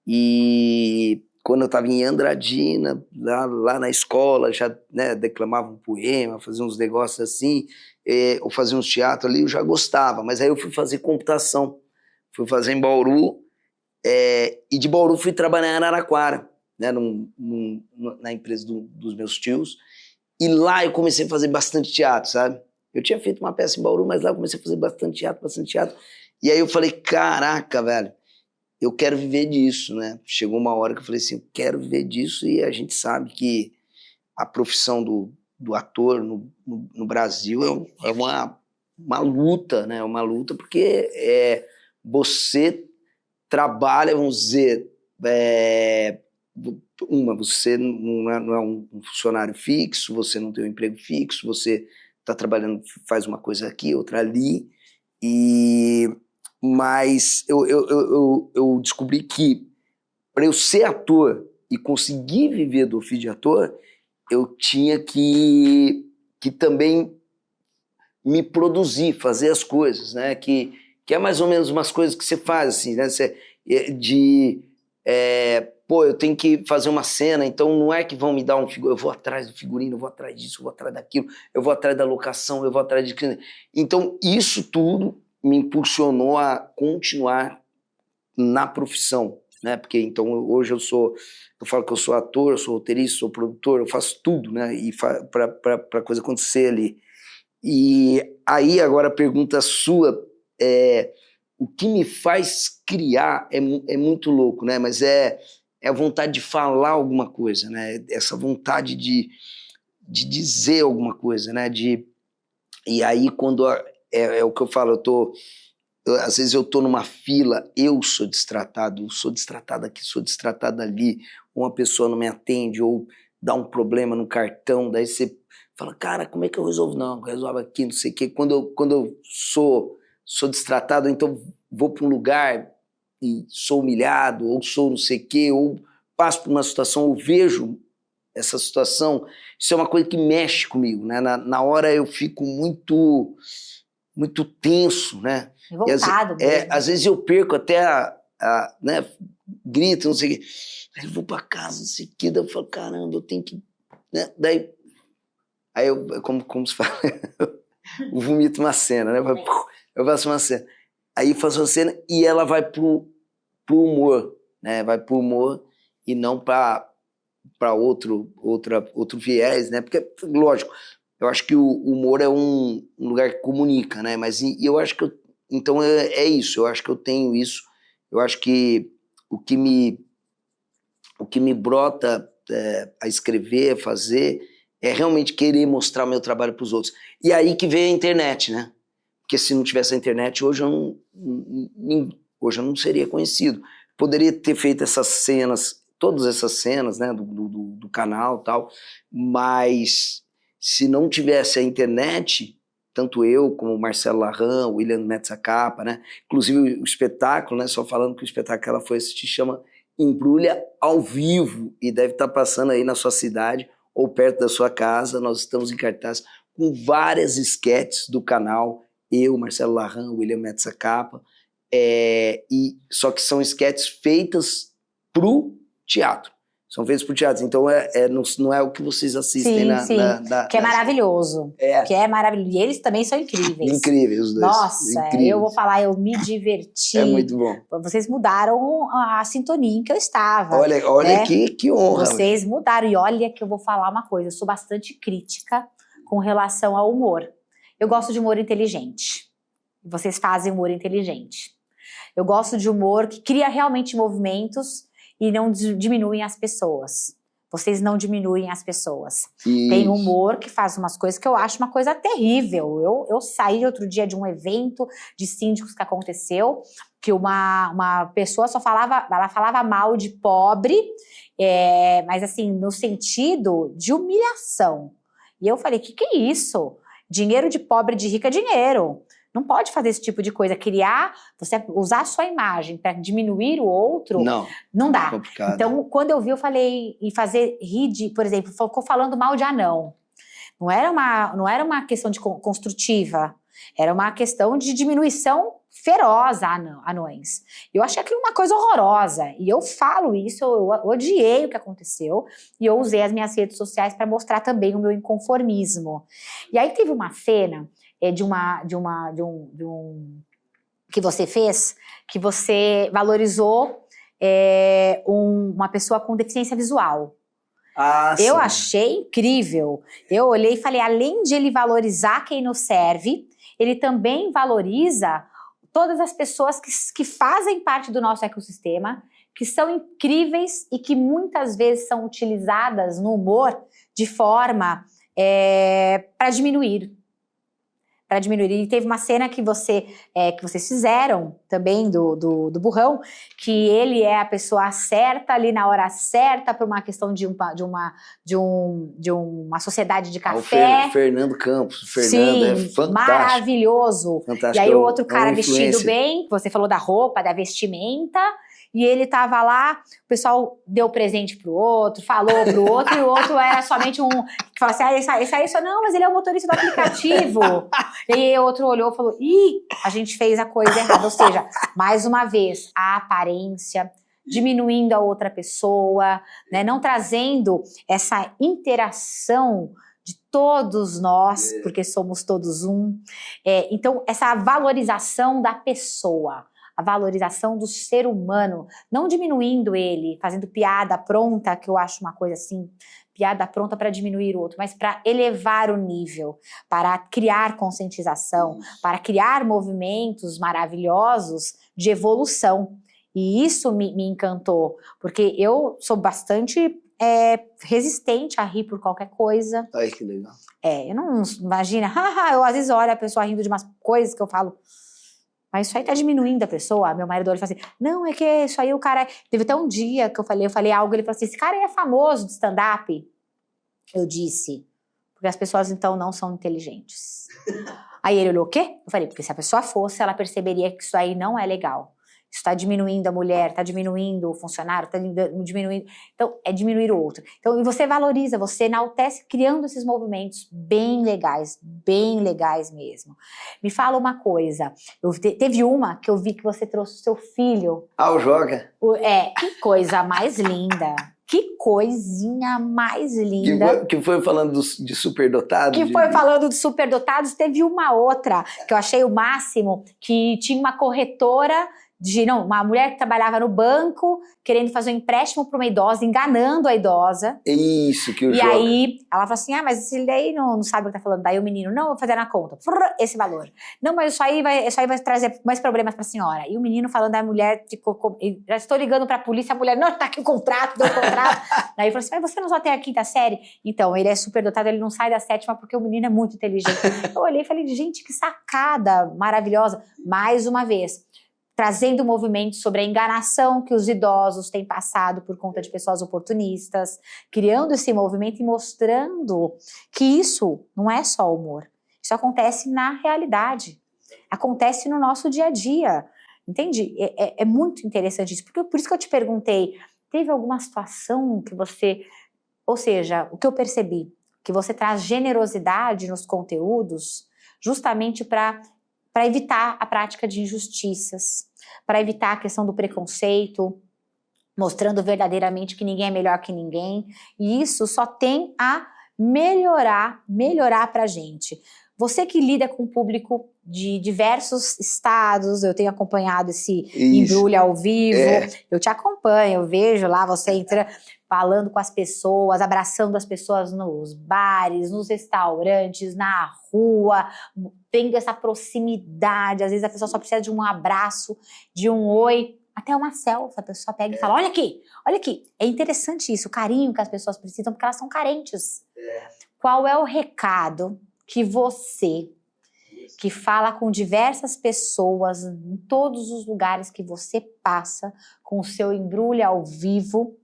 Speaker 1: E quando eu estava em Andradina, lá na escola, já, né, declamava um poema, fazia uns negócios assim, ou fazia uns teatros ali, eu já gostava. Mas aí eu fui fazer computação, fui fazer em Bauru, e de Bauru fui trabalhar em Araraquara, né, na empresa dos meus tios, e lá eu comecei a fazer bastante teatro, sabe? Eu tinha feito uma peça em Bauru, mas lá eu comecei a fazer bastante teatro. E aí eu falei, caraca, velho, eu quero viver disso, né? Chegou uma hora que eu falei assim, eu quero viver disso, e a gente sabe que a profissão do ator no Brasil é uma luta, né? Uma luta porque você trabalha, vamos dizer, você não é um funcionário fixo, você não tem um emprego fixo, você está trabalhando, faz uma coisa aqui, outra ali, mas eu descobri que para eu ser ator e conseguir viver do ofício de ator, eu tinha que também me produzir, fazer as coisas, né? Que é mais ou menos umas coisas que você faz, assim, né? Eu tenho que fazer uma cena, então não é que vão me dar um figurino, eu vou atrás do figurino, eu vou atrás disso, eu vou atrás daquilo, eu vou atrás da locação, eu vou atrás de... Então, isso tudo me impulsionou a continuar na profissão, né? Porque então hoje eu falo que eu sou ator, eu sou roteirista, sou produtor, eu faço tudo, né? E para a coisa acontecer ali. E aí agora a pergunta sua o que me faz criar é muito louco, né? Mas é a vontade de falar alguma coisa, né? Essa vontade de dizer alguma coisa, né? E aí quando é o que eu falo, às vezes eu tô numa fila, eu sou destratado aqui, sou destratado ali, uma pessoa não me atende, ou dá um problema no cartão, daí você fala, cara, como é que eu resolvo? Não, eu resolvo aqui, não sei o quê. Quando eu sou destratado, então vou para um lugar e sou humilhado, ou sou não sei o quê, ou passo por uma situação, ou vejo essa situação, isso é uma coisa que mexe comigo, né? Na hora eu fico muito tenso, né?
Speaker 2: Revoltado mesmo.
Speaker 1: Às vezes eu perco até né, grito, não sei o quê. Aí eu vou pra casa, não sei o quê, daí eu falo, caramba, eu tenho que... Né? Daí eu, como se fala, eu vomito uma cena, né? Eu faço uma cena. Aí faço uma cena e ela vai pro humor, né? Vai pro humor e não para outro viés, né? Porque, lógico, eu acho que o humor é um lugar que comunica, né? Mas eu acho que então é isso, eu acho que eu tenho isso, eu acho que o que me brota a escrever, a fazer, é realmente querer mostrar o meu trabalho para os outros. E aí que veio a internet, né? Porque se não tivesse a internet, hoje eu não seria conhecido. Poderia ter feito essas cenas, todas essas cenas, né, do canal e tal, mas se não tivesse a internet, tanto eu como o Marcelo Larran, o William Metzacapa, né, inclusive o espetáculo, né, só falando que o espetáculo que ela foi assistir chama Embrulha ao Vivo, e deve estar passando aí na sua cidade ou perto da sua casa. Nós estamos em cartaz com várias esquetes do canal, eu, Marcelo Larran, o William Metzacapa, só que são esquetes feitas pro teatro. São feitos pro teatro, então não é o que vocês assistem
Speaker 2: que é maravilhoso. Que é maravilhoso. E eles também são incríveis.
Speaker 1: Incríveis os dois.
Speaker 2: Nossa, incríveis. Eu vou falar, eu me diverti.
Speaker 1: É muito bom.
Speaker 2: Vocês mudaram a sintonia em que eu estava.
Speaker 1: Olha né? que honra.
Speaker 2: Vocês mudaram. E olha que eu vou falar uma coisa, eu sou bastante crítica com relação ao humor. Eu gosto de humor inteligente. Vocês fazem humor inteligente. Eu gosto de humor que cria realmente movimentos e não diminuem as pessoas. Vocês não diminuem as pessoas. Isso. Tem humor que faz umas coisas que eu acho uma coisa terrível. Eu saí outro dia de um evento de síndicos que aconteceu, que uma pessoa ela falava mal de pobre, mas assim, no sentido de humilhação. E eu falei, que é isso? Dinheiro de pobre, de rico é dinheiro. Não pode fazer esse tipo de coisa, você usar a sua imagem para diminuir o outro, não dá.
Speaker 1: Complicado.
Speaker 2: Então, quando eu vi, eu falei, e fazer rir por exemplo, ficou falando mal de anão. Não era uma questão de construtiva, era uma questão de diminuição feroz a anões. Eu achei aquilo uma coisa horrorosa, e eu falo isso, eu odiei o que aconteceu, e eu usei as minhas redes sociais para mostrar também o meu inconformismo. E aí teve uma cena que você fez, que você valorizou uma pessoa com deficiência visual. Eu
Speaker 1: sim.
Speaker 2: achei incrível. Eu olhei e falei, além de ele valorizar quem nos serve, ele também valoriza todas as pessoas que fazem parte do nosso ecossistema, que são incríveis e que muitas vezes são utilizadas no humor de forma para diminuir. Para diminuir. E teve uma cena que vocês fizeram também do burrão, que ele é a pessoa certa ali na hora certa para uma questão de uma sociedade de café.
Speaker 1: O Fernando Campos. O Fernando
Speaker 2: Sim,
Speaker 1: é fantástico.
Speaker 2: Maravilhoso.
Speaker 1: Fantástico.
Speaker 2: E aí o outro cara
Speaker 1: influencer.
Speaker 2: vestido bem, você falou da roupa, da vestimenta, e ele tava lá, o pessoal deu presente pro outro, falou pro outro, e o outro era somente um, que falou assim, esse aí só, não, mas ele é o motorista do aplicativo. E o outro olhou e falou, a gente fez a coisa errada. Ou seja, mais uma vez, a aparência, diminuindo a outra pessoa, né, não trazendo essa interação de todos nós, porque somos todos um. Então, essa valorização da pessoa, a valorização do ser humano, não diminuindo ele, fazendo piada pronta, que eu acho uma coisa assim, piada pronta para diminuir o outro, mas para elevar o nível, para criar conscientização, para criar movimentos maravilhosos de evolução. E isso me encantou, porque eu sou bastante resistente a rir por qualquer coisa.
Speaker 1: Ai, que legal.
Speaker 2: Eu não, imagina, eu às vezes olho a pessoa rindo de umas coisas que eu falo, mas isso aí tá diminuindo a pessoa. Meu marido olha e fala assim, não, é que isso aí o cara... Teve até um dia que eu falei algo, ele falou assim, esse cara aí é famoso de stand-up. Eu disse, porque as pessoas então não são inteligentes. Aí ele olhou, o quê? Eu falei, porque se a pessoa fosse, ela perceberia que isso aí não é legal. Isso está diminuindo a mulher, está diminuindo o funcionário, está diminuindo... Então, é diminuir o outro. Então, e você valoriza, você enaltece, criando esses movimentos bem legais mesmo. Me fala uma coisa, teve uma que eu vi que você trouxe o seu filho.
Speaker 1: O Joga.
Speaker 2: Que coisa mais linda. Que coisinha mais linda.
Speaker 1: Que foi falando de superdotados.
Speaker 2: Falando de superdotados. Teve uma outra que eu achei o máximo, que tinha uma corretora uma mulher que trabalhava no banco, querendo fazer um empréstimo para uma idosa, enganando a idosa.
Speaker 1: Isso que o
Speaker 2: E
Speaker 1: Joga.
Speaker 2: aí, ela falou assim, mas esse daí não sabe o que tá falando. Daí o menino, não, eu vou fazer na conta. Esse valor. Não, mas isso aí vai trazer mais problemas para a senhora. E o menino falando, a mulher ficou, já estou ligando para a polícia, a mulher, não, tá aqui o contrato, deu o contrato. Daí ele falou assim, mas você não só tem a quinta série? Então, ele é super dotado, ele não sai da sétima porque o menino é muito inteligente. Eu olhei e falei, gente, que sacada maravilhosa. Mais uma vez, trazendo movimentos sobre a enganação que os idosos têm passado por conta de pessoas oportunistas, criando esse movimento e mostrando que isso não é só humor. Isso acontece na realidade, acontece no nosso dia a dia, entende? É muito interessante isso, por isso que eu te perguntei, teve alguma situação que você... Ou seja, o que eu percebi, que você traz generosidade nos conteúdos justamente para evitar a prática de injustiças, para evitar a questão do preconceito, mostrando verdadeiramente que ninguém é melhor que ninguém. E isso só tem a melhorar para a gente. Você que lida com o público de diversos estados, eu tenho acompanhado esse embrulho ao vivo, eu te acompanho, eu vejo lá você entra falando com as pessoas, abraçando as pessoas nos bares, nos restaurantes, na rua, tendo essa proximidade. Às vezes a pessoa só precisa de um abraço, de um oi, até uma selfie, a pessoa pega e fala, olha aqui. É interessante isso, o carinho que as pessoas precisam, porque elas são carentes. Qual é o recado que você, que fala com diversas pessoas, em todos os lugares que você passa, com o seu embrulho ao vivo,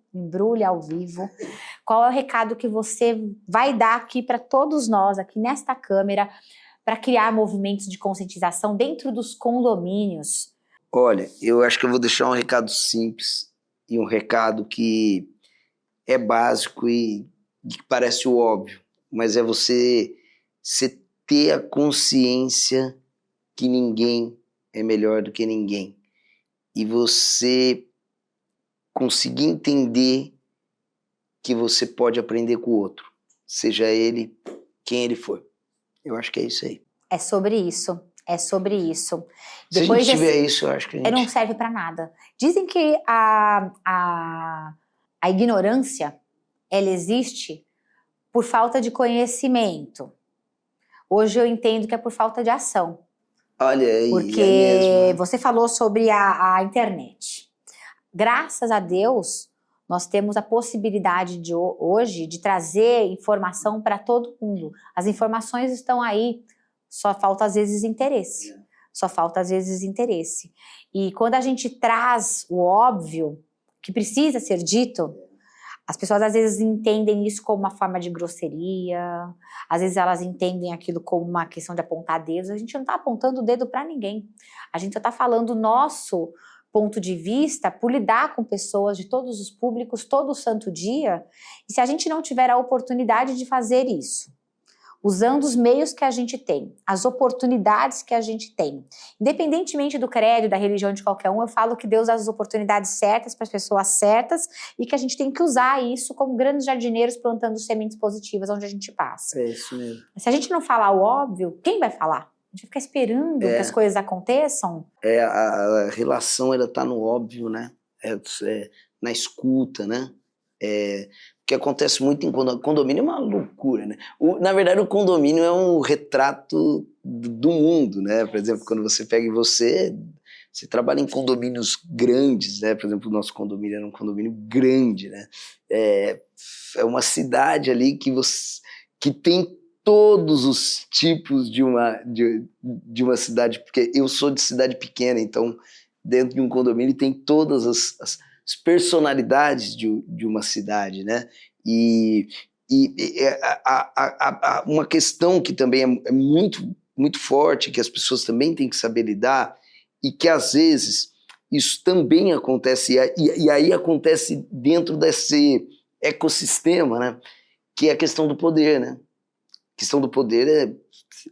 Speaker 2: qual é o recado que você vai dar aqui para todos nós, aqui nesta câmera, para criar movimentos de conscientização dentro dos condomínios?
Speaker 1: Olha, eu acho que eu vou deixar um recado simples e um recado que é básico e que parece o óbvio, mas é você ter a consciência que ninguém é melhor do que ninguém e você conseguir entender que você pode aprender com o outro, seja ele quem ele for. Eu acho que é isso aí.
Speaker 2: É sobre isso.
Speaker 1: Se a gente tiver isso, eu acho que a gente...
Speaker 2: não serve para nada. Dizem que a ignorância ela existe por falta de conhecimento. Hoje eu entendo que é por falta de ação.
Speaker 1: Olha aí,
Speaker 2: Porque
Speaker 1: é mesmo.
Speaker 2: você falou sobre a internet. Graças a Deus, nós temos a possibilidade de hoje de trazer informação para todo mundo. As informações estão aí, só falta às vezes interesse. Só falta às vezes interesse. E quando a gente traz o óbvio, que precisa ser dito, as pessoas às vezes entendem isso como uma forma de grosseria, às vezes elas entendem aquilo como uma questão de apontar dedos. A gente não está apontando o dedo para ninguém. A gente está falando o nosso ponto de vista por lidar com pessoas de todos os públicos, todo santo dia. E se a gente não tiver a oportunidade de fazer isso, usando os meios que a gente tem, as oportunidades que a gente tem, independentemente do credo, da religião de qualquer um, eu falo que Deus dá as oportunidades certas para as pessoas certas e que a gente tem que usar isso como grandes jardineiros plantando sementes positivas onde a gente passa.
Speaker 1: É isso mesmo.
Speaker 2: Se a gente não falar o óbvio, quem vai falar? A gente vai ficar esperando que as coisas aconteçam?
Speaker 1: A relação, ela tá no óbvio, né? Na escuta, né? O que acontece muito em condomínio é uma loucura, né? Na verdade, o condomínio é um retrato do mundo, né? Por exemplo, quando você pega você trabalha em condomínios grandes, né? Por exemplo, o nosso condomínio era um condomínio grande, né? É uma cidade ali que tem todos os tipos de uma cidade, porque eu sou de cidade pequena, então dentro de um condomínio tem todas as personalidades de uma cidade, né? E uma questão que também é muito, muito forte, que as pessoas também têm que saber lidar, e que às vezes isso também acontece, e aí acontece dentro desse ecossistema, né? Que é a questão do poder, né? A questão do poder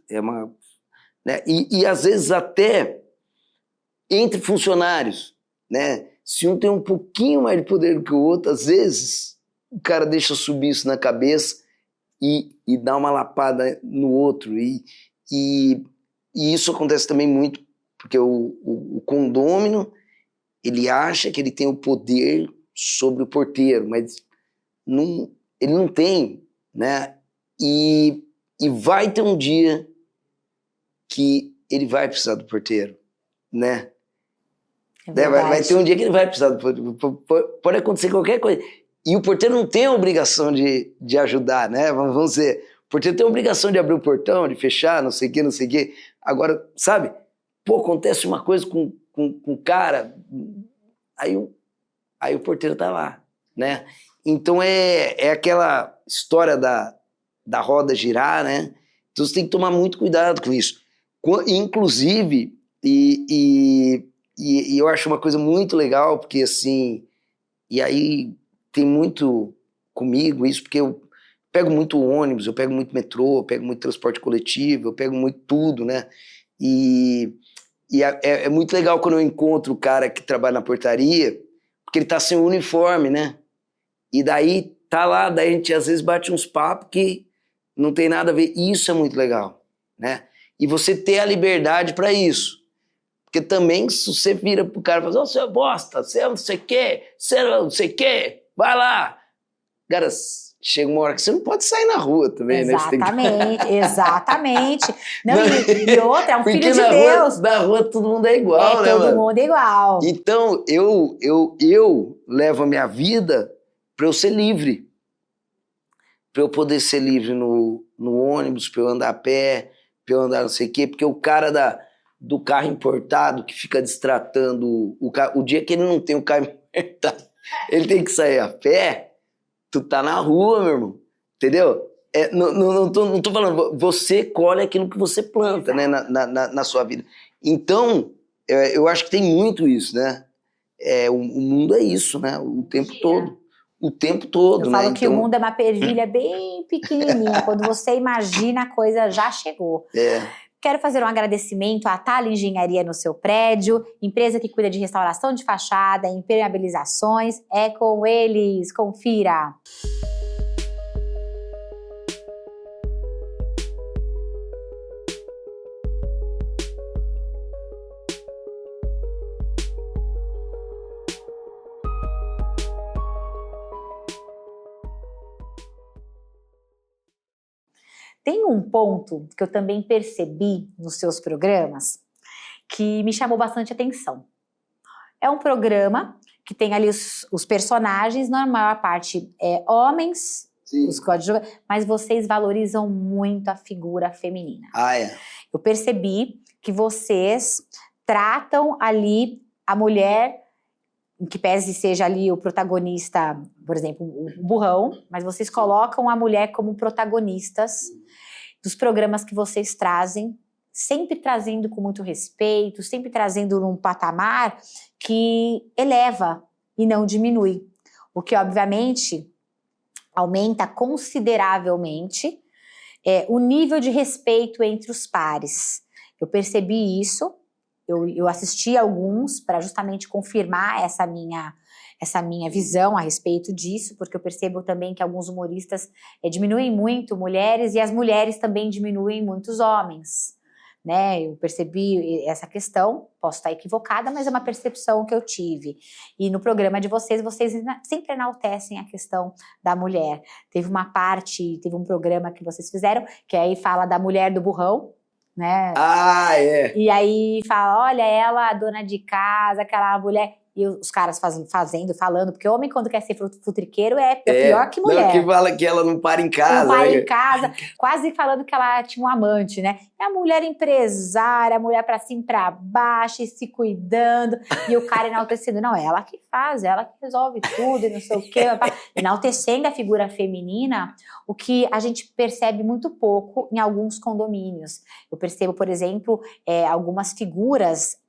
Speaker 1: é uma... Né? E às vezes até entre funcionários, né? Se um tem um pouquinho mais de poder do que o outro, às vezes o cara deixa subir isso na cabeça e dá uma lapada no outro. E isso acontece também muito, porque o condômino, ele acha que ele tem o poder sobre o porteiro, mas ele não tem, né? E vai ter um dia que ele vai precisar do porteiro, né? Vai ter um dia que ele vai precisar do porteiro. Pode acontecer qualquer coisa. E o porteiro não tem a obrigação de ajudar, né? Vamos dizer, o porteiro tem a obrigação de abrir o portão, de fechar, não sei o quê, não sei o quê. Agora, sabe? Pô, acontece uma coisa com o cara, aí o porteiro tá lá, né? Então é aquela história da roda girar, né? Então você tem que tomar muito cuidado com isso. Inclusive, e eu acho uma coisa muito legal, porque assim, e aí tem muito comigo isso, porque eu pego muito ônibus, eu pego muito metrô, eu pego muito transporte coletivo, eu pego muito tudo, né? E é muito legal quando eu encontro o cara que trabalha na portaria, porque ele tá sem o uniforme, né? E daí tá lá, daí a gente às vezes bate uns papos que não tem nada a ver. Isso é muito legal, né? E você ter a liberdade para isso. Porque também, se você vira pro cara e fala, você é bosta, você é não sei o quê, você é não sei o quê, vai lá. Cara, chega uma hora que você não pode sair na rua também,
Speaker 2: exatamente,
Speaker 1: né?
Speaker 2: Exatamente. Não, e outra, é um filho de
Speaker 1: Deus.
Speaker 2: Deus.
Speaker 1: Na rua todo mundo é igual, né,
Speaker 2: todo
Speaker 1: mano?
Speaker 2: mundo é igual.
Speaker 1: Então, eu levo a minha vida para eu ser livre. Para eu poder ser livre no ônibus, para eu andar a pé, para eu andar não sei o quê, porque o cara do carro importado que fica destratando o carro, o dia que ele não tem o carro importado, ele tem que sair a pé, tu tá na rua, meu irmão, entendeu? Não tô falando, você colhe aquilo que você planta, né, na sua vida. Então, eu acho que tem muito isso, né? O mundo é isso, né? O tempo todo. O tempo todo,
Speaker 2: eu
Speaker 1: né?
Speaker 2: falo que o mundo é uma ervilha bem pequenininha. Quando você imagina, a coisa já chegou. Quero fazer um agradecimento à Tala Engenharia no seu prédio, empresa que cuida de restauração de fachada, impermeabilizações. É com eles, confira! Tem um ponto que eu também percebi nos seus programas que me chamou bastante atenção. É um programa que tem ali os personagens, na maior parte homens,
Speaker 1: Sim.
Speaker 2: os coadjuvantes, mas vocês valorizam muito a figura feminina.
Speaker 1: Ah, é.
Speaker 2: Eu percebi que vocês tratam ali a mulher, em que pese seja ali o protagonista, por exemplo, o burrão, mas vocês colocam a mulher como protagonistas dos programas que vocês trazem, sempre trazendo com muito respeito, sempre trazendo num patamar que eleva e não diminui. O que, obviamente, aumenta consideravelmente o nível de respeito entre os pares. Eu percebi isso, eu assisti alguns para justamente confirmar essa minha visão a respeito disso, porque eu percebo também que alguns humoristas diminuem muito mulheres e as mulheres também diminuem muitos homens. Né, eu percebi essa questão, posso estar equivocada, mas é uma percepção que eu tive. E no programa de vocês sempre enaltecem a questão da mulher. Teve um programa que vocês fizeram, que aí fala da mulher do burrão, né?
Speaker 1: Ah, é.
Speaker 2: E aí fala, olha, ela, a dona de casa, aquela mulher... E os caras falando, porque homem quando quer ser futriqueiro é pior que mulher.
Speaker 1: Não, que fala que ela não para em casa.
Speaker 2: Não para
Speaker 1: né?
Speaker 2: em casa, quase falando que ela tinha um amante, né? É a mulher empresária, a mulher pra cima e pra baixo, e se cuidando, e o cara enaltecendo. Não, é ela que faz, ela que resolve tudo, e não sei o quê. Enaltecendo a figura feminina, o que a gente percebe muito pouco em alguns condomínios. Eu percebo, por exemplo, algumas figuras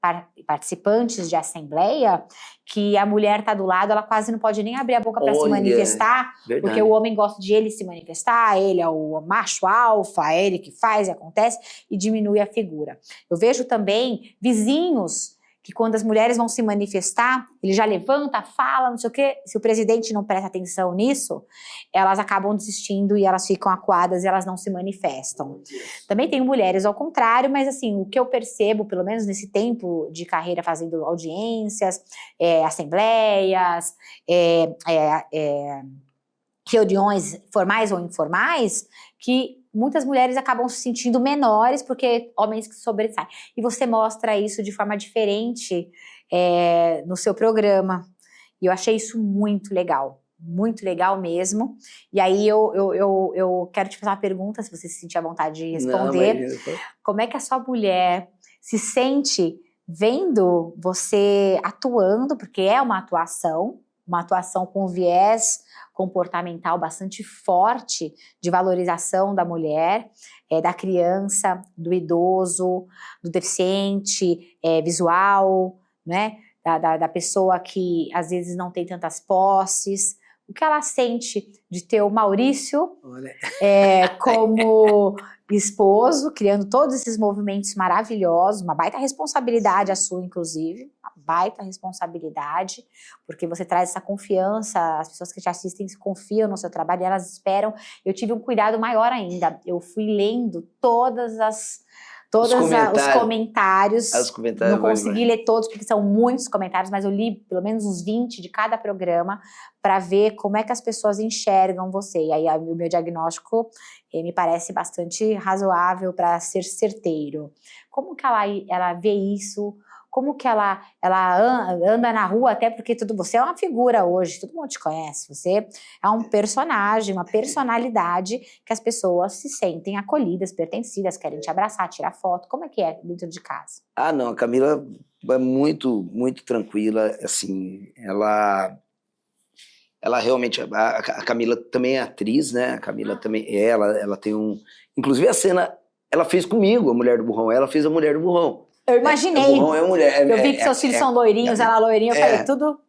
Speaker 2: participantes de assembleia, que a mulher tá do lado, ela quase não pode nem abrir a boca para se manifestar,
Speaker 1: verdade.
Speaker 2: Porque o homem gosta de ele se manifestar, ele é o macho alfa, é ele que faz e acontece, e diminui a figura. Eu vejo também vizinhos que quando as mulheres vão se manifestar, ele já levanta, fala, não sei o quê, se o presidente não presta atenção nisso, elas acabam desistindo e elas ficam acuadas e elas não se manifestam. Também tem mulheres ao contrário, mas assim, o que eu percebo, pelo menos nesse tempo de carreira fazendo audiências, assembleias, reuniões formais ou informais, que muitas mulheres acabam se sentindo menores porque homens que sobressaem. E você mostra isso de forma diferente no seu programa. E eu achei isso muito legal mesmo. E aí eu quero te fazer uma pergunta, se você se sentir à vontade de responder.
Speaker 1: Não,
Speaker 2: como é que a sua mulher se sente vendo você atuando, porque é uma atuação com viés comportamental bastante forte de valorização da mulher, da criança, do idoso, do deficiente visual, né? Da pessoa que às vezes não tem tantas posses. O que ela sente de ter o Maurício como esposo, criando todos esses movimentos maravilhosos, uma baita responsabilidade a sua, inclusive, uma baita responsabilidade, porque você traz essa confiança, as pessoas que te assistem confiam no seu trabalho e elas esperam. Eu tive um cuidado maior ainda, eu fui lendo todos os comentários. Não consegui ler todos, porque são muitos comentários, mas eu li pelo menos uns 20 de cada programa para ver como é que as pessoas enxergam você. E aí o meu diagnóstico me parece bastante razoável para ser certeiro. Como que ela vê isso? Como que ela anda na rua, até porque você é uma figura hoje, todo mundo te conhece, você é um personagem, uma personalidade que as pessoas se sentem acolhidas, pertencidas, querem te abraçar, tirar foto. Como é que é dentro de casa?
Speaker 1: Ah, não, a Camila é muito, muito tranquila, assim, ela realmente, a Camila também é atriz, né, a Camila também, ela tem inclusive a cena, ela fez comigo, a Mulher do Burrão, ela fez a Mulher do Burrão.
Speaker 2: Eu imaginei.
Speaker 1: Mulher.
Speaker 2: Eu vi que seus filhos são loirinhos, ela loirinha, eu falei, tudo...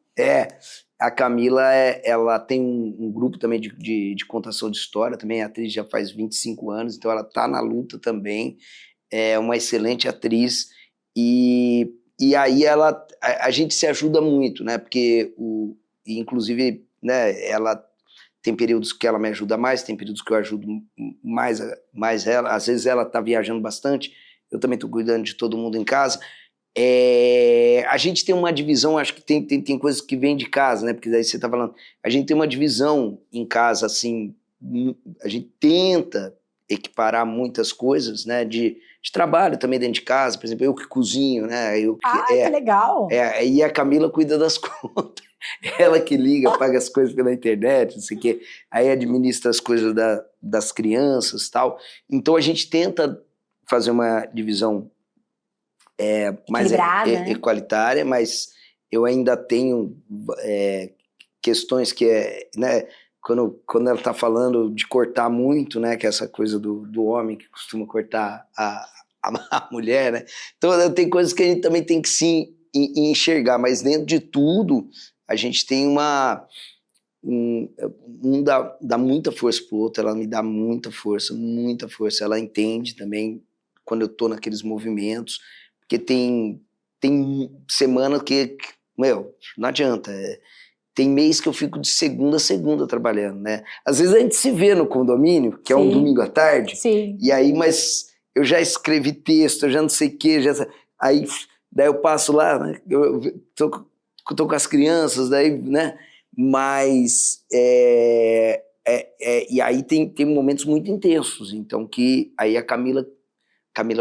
Speaker 1: A Camila, ela tem um grupo também de contação de história, também é atriz já faz 25 anos, então ela tá na luta também, é uma excelente atriz, e aí a gente se ajuda muito, né, porque, inclusive, né, ela... Tem períodos que ela me ajuda mais, tem períodos que eu ajudo mais ela, às vezes ela tá viajando bastante, eu também estou cuidando de todo mundo em casa. A gente tem uma divisão, acho que tem coisas que vêm de casa, né? Porque daí você está falando, a gente tem uma divisão em casa, assim, a gente tenta equiparar muitas coisas, né, de trabalho também dentro de casa, por exemplo, eu que cozinho, né,
Speaker 2: Que legal!
Speaker 1: E a Camila cuida das contas, ela que liga, paga as coisas pela internet, não sei o quê, aí administra as coisas das crianças e tal, então a gente tenta fazer uma divisão mais equalitária, mas eu ainda tenho questões que né, quando ela está falando de cortar muito, né, que é essa coisa do homem que costuma cortar a mulher, né, então tem coisas que a gente também tem que se enxergar, mas dentro de tudo a gente tem um dá muita força pro outro, ela me dá muita força, ela entende também quando eu tô naqueles movimentos, porque tem semana que meu, não adianta, tem mês que eu fico de segunda a segunda trabalhando, né? Às vezes a gente se vê no condomínio, que é um domingo à tarde, e aí, mas eu já escrevi texto, eu já não sei o que, aí daí eu passo lá, né? Eu tô com as crianças, daí, né? Mas, e aí tem momentos muito intensos, então que aí a Camila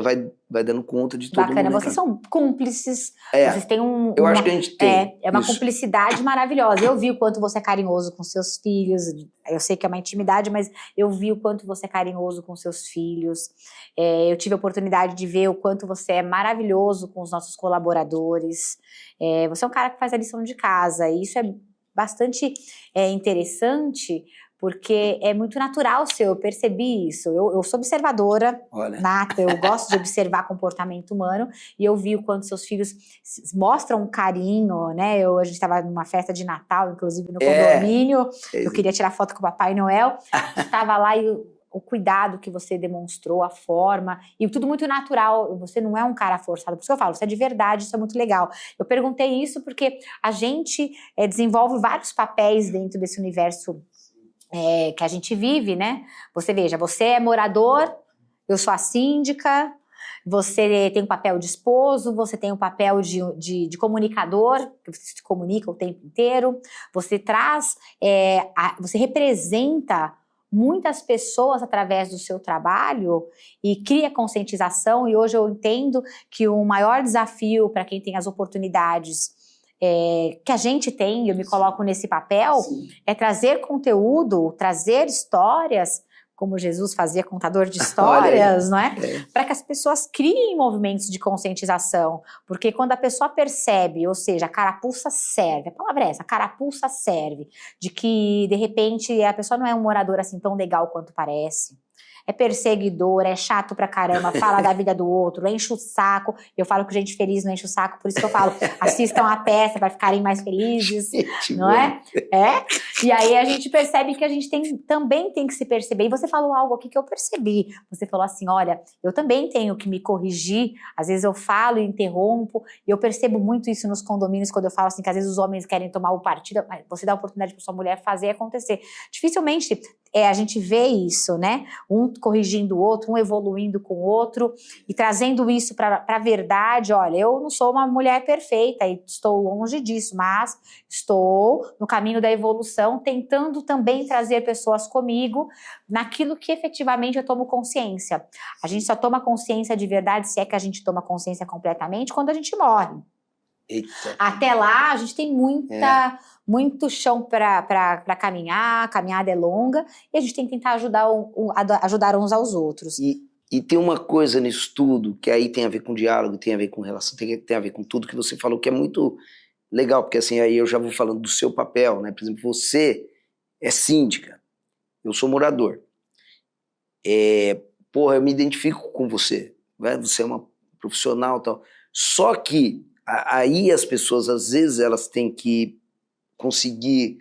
Speaker 1: vai dando conta de todo mundo.
Speaker 2: Bacana, vocês são cúmplices, vocês têm
Speaker 1: eu acho que a gente tem.
Speaker 2: É uma cumplicidade maravilhosa. Eu vi o quanto você é carinhoso com seus filhos, eu sei que é uma intimidade, mas eu vi o quanto você é carinhoso com seus filhos, eu tive a oportunidade de ver o quanto você é maravilhoso com os nossos colaboradores, você é um cara que faz a lição de casa, e isso é bastante interessante, porque é muito natural seu, eu percebi isso. Eu sou observadora nata, eu gosto de observar comportamento humano, e eu vi o quanto seus filhos mostram um carinho, né? A gente estava numa festa de Natal, inclusive no condomínio, eu queria tirar foto com o Papai Noel, estava lá e o cuidado que você demonstrou, a forma, e tudo muito natural, você não é um cara forçado, por isso que eu falo, você é de verdade, isso é muito legal. Eu perguntei isso porque a gente desenvolve vários papéis dentro desse universo que a gente vive, né? Você veja, você é morador, eu sou a síndica, você tem um papel de esposo, você tem um papel de comunicador, que você se comunica o tempo inteiro, você traz, você representa muitas pessoas através do seu trabalho e cria conscientização, e hoje eu entendo que o maior desafio para quem tem as oportunidades que a gente tem, eu me coloco nesse papel, é trazer conteúdo, trazer histórias, como Jesus fazia, contador de histórias, não é? Para que as pessoas criem movimentos de conscientização, porque quando a pessoa percebe, ou seja, a carapuça serve, a palavra é essa, a carapuça serve, de que de repente a pessoa não é um morador assim tão legal quanto parece, é perseguidor, é chato pra caramba, fala da vida do outro, enche o saco. Eu falo que gente feliz não enche o saco, por isso que eu falo, assistam a peça para ficarem mais felizes, não é? E aí a gente percebe que a gente também tem que se perceber. E você falou algo aqui que eu percebi. Você falou assim, olha, eu também tenho que me corrigir. Às vezes eu falo e interrompo. E eu percebo muito isso nos condomínios, quando eu falo assim, que às vezes os homens querem tomar o partido, mas você dá a oportunidade para sua mulher fazer acontecer. Dificilmente a gente vê isso, né? Um corrigindo o outro, um evoluindo com o outro e trazendo isso para a verdade. Olha, eu não sou uma mulher perfeita e estou longe disso, mas estou no caminho da evolução, tentando também trazer pessoas comigo naquilo que efetivamente eu tomo consciência. A gente só toma consciência de verdade, se é que a gente toma consciência completamente, quando a gente morre.
Speaker 1: Eita.
Speaker 2: Até lá, a gente tem muito chão para caminhar, a caminhada é longa, e a gente tem que tentar ajudar uns aos outros.
Speaker 1: E tem uma coisa nisso tudo, que aí tem a ver com diálogo, tem a ver com relação, tem a ver com tudo que você falou, que é muito legal, porque assim, aí eu já vou falando do seu papel, né? Por exemplo, você é síndica, eu sou morador. Porra, eu me identifico com você, né? Você é uma profissional e tal. Só que aí as pessoas, às vezes, elas têm que conseguir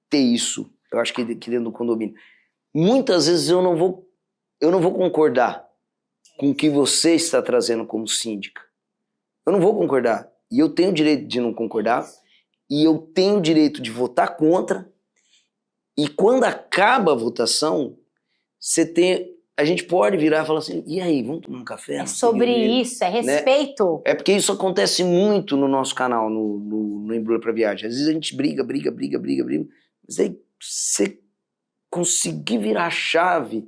Speaker 1: ter isso, eu acho que dentro do condomínio. Muitas vezes eu não vou concordar com o que você está trazendo como síndica. Eu não vou concordar. E eu tenho o direito de não concordar, e eu tenho o direito de votar contra, e quando acaba a votação, a gente pode virar e falar assim, e aí, vamos tomar um café?
Speaker 2: É sobre isso, é respeito.
Speaker 1: Né? É porque isso acontece muito no nosso canal, no Embrulha pra Viagem. Às vezes a gente briga, mas aí você conseguir virar a chave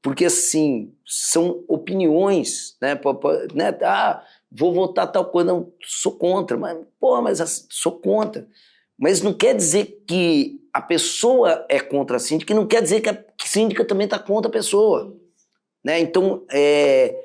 Speaker 1: Porque, assim, são opiniões, né? Né? Ah, vou votar tal coisa, não, sou contra. Mas, porra, mas assim, sou contra. Mas não quer dizer que a pessoa é contra a síndica, e não quer dizer que a síndica também está contra a pessoa. Né? Então, é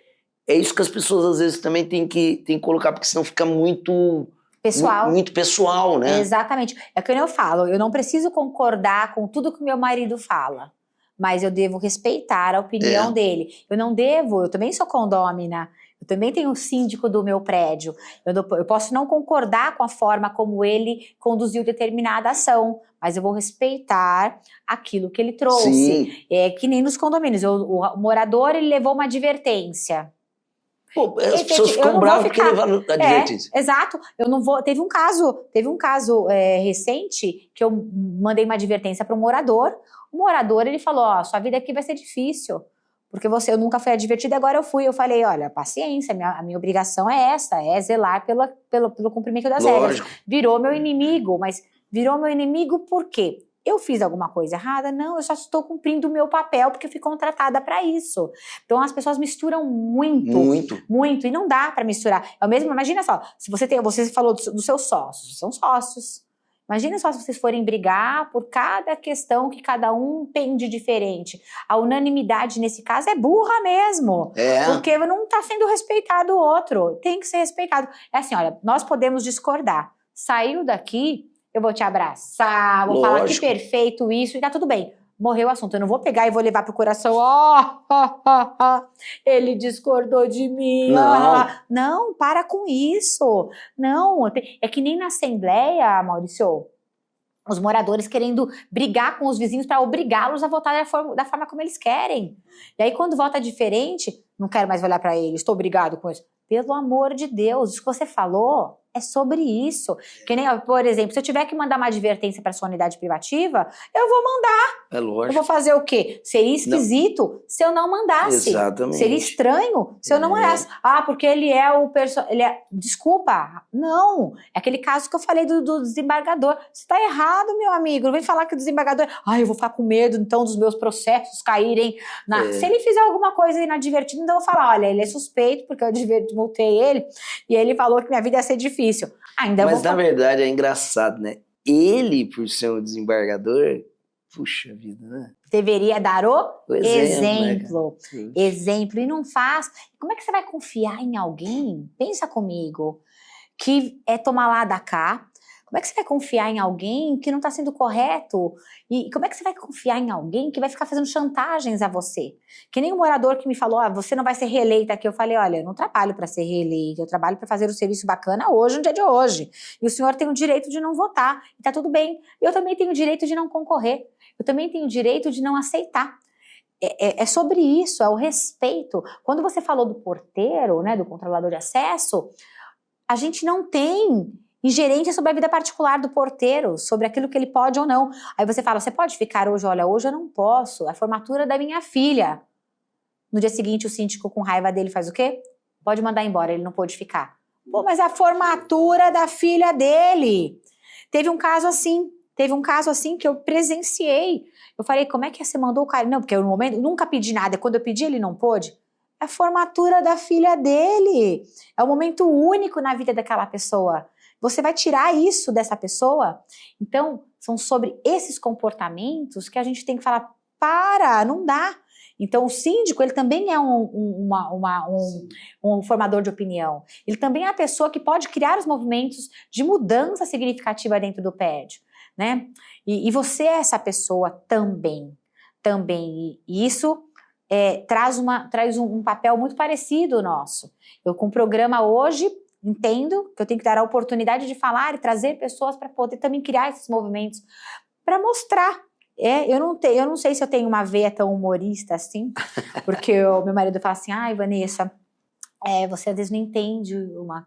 Speaker 1: isso que as pessoas às vezes também têm que colocar, porque senão fica muito
Speaker 2: Pessoal.
Speaker 1: muito pessoal, né?
Speaker 2: Exatamente. É o que eu falo, eu não preciso concordar com tudo que meu marido fala, mas eu devo respeitar a opinião dele. Eu também sou condômina, eu também tenho o síndico do meu prédio. Eu posso não concordar com a forma como ele conduziu determinada ação, mas eu vou respeitar aquilo que ele trouxe.
Speaker 1: Sim.
Speaker 2: É que nem nos condomínios, o morador ele levou uma advertência.
Speaker 1: Pô, as pessoas ficam bravas porque levaram a advertência.
Speaker 2: Exato. Eu não vou. Teve um caso recente que eu mandei uma advertência para um morador. O morador ele falou: ó, sua vida aqui vai ser difícil. Porque eu nunca fui advertida, agora eu fui. Eu falei, olha, paciência, a minha obrigação é essa, é zelar pelo cumprimento das regras. Virou meu inimigo, mas virou meu inimigo por quê? Eu fiz alguma coisa errada? Não, eu só estou cumprindo o meu papel porque eu fui contratada para isso. Então as pessoas misturam muito, e não dá para misturar. É o mesmo, imagina só, se você falou dos seus sócios, são sócios. Imagina só se vocês forem brigar por cada questão que cada um tem de diferente. A unanimidade nesse caso é burra mesmo. Porque não está sendo respeitado o outro. Tem que ser respeitado. É assim, olha, nós podemos discordar. Saiu daqui, eu vou te abraçar, vou falar que perfeito isso e tá tudo bem. Morreu o assunto. Eu não vou pegar e vou levar pro coração. Ele discordou de mim. Não, para com isso. Não, é que nem na Assembleia, Maurício, os moradores querendo brigar com os vizinhos para obrigá-los a votar da forma como eles querem. E aí, quando vota diferente, não quero mais olhar para ele, estou brigado com isso. Pelo amor de Deus, isso que você falou é sobre isso. Que nem, por exemplo, se eu tiver que mandar uma advertência para sua unidade privativa, eu vou mandar.
Speaker 1: É lógico.
Speaker 2: Eu vou fazer o quê? Seria esquisito se eu não mandasse.
Speaker 1: Exatamente.
Speaker 2: Seria estranho se eu não mandasse. Porque ele é o Desculpa. Não. É aquele caso que eu falei do desembargador. Você está errado, meu amigo. Não vem falar que o desembargador... eu vou ficar com medo, então, dos meus processos caírem Se ele fizer alguma coisa inadvertida, então eu vou falar, olha, ele é suspeito, porque eu multei ele, e ele falou que minha vida ia ser difícil.
Speaker 1: Mas, na verdade, é engraçado, né? Ele, por ser um desembargador... Puxa vida, né?
Speaker 2: Deveria dar o
Speaker 1: exemplo.
Speaker 2: Né, exemplo. E não faz. Como é que você vai confiar em alguém? Pensa comigo. Que é tomar lá da cá. Como é que você vai confiar em alguém que não está sendo correto? E como é que você vai confiar em alguém que vai ficar fazendo chantagens a você? Que nem um morador que me falou, você não vai ser reeleita aqui. Eu falei, olha, eu não trabalho para ser reeleita, eu trabalho para fazer um serviço bacana hoje, no dia de hoje. E o senhor tem o direito de não votar, e tá tudo bem. Eu também tenho o direito de não concorrer. Eu também tenho o direito de não aceitar. É sobre isso, é o respeito. Quando você falou do porteiro, né, do controlador de acesso, a gente não tem ingerência sobre a vida particular do porteiro, sobre aquilo que ele pode ou não. Aí você fala, você pode ficar hoje? Olha, hoje eu não posso, é a formatura da minha filha. No dia seguinte o síndico com raiva dele faz o quê? Pode mandar embora, ele não pôde ficar. Pô, mas é a formatura da filha dele. Teve um caso assim que eu presenciei. Eu falei, como é que você mandou o cara? Não, porque eu no momento nunca pedi nada, quando eu pedi ele não pôde. É a formatura da filha dele. É um momento único na vida daquela pessoa. Você vai tirar isso dessa pessoa? Então, são sobre esses comportamentos que a gente tem que falar, não dá. Então, o síndico, ele também é um formador de opinião. Ele também é a pessoa que pode criar os movimentos de mudança significativa dentro do prédio, né? E você é essa pessoa também. E isso traz um papel muito parecido nosso. Eu, com o programa hoje, entendo que eu tenho que dar a oportunidade de falar e trazer pessoas para poder também criar esses movimentos, para mostrar. Eu não sei se eu tenho uma veia tão humorista assim, porque o meu marido fala assim, Vanessa, você às vezes não entende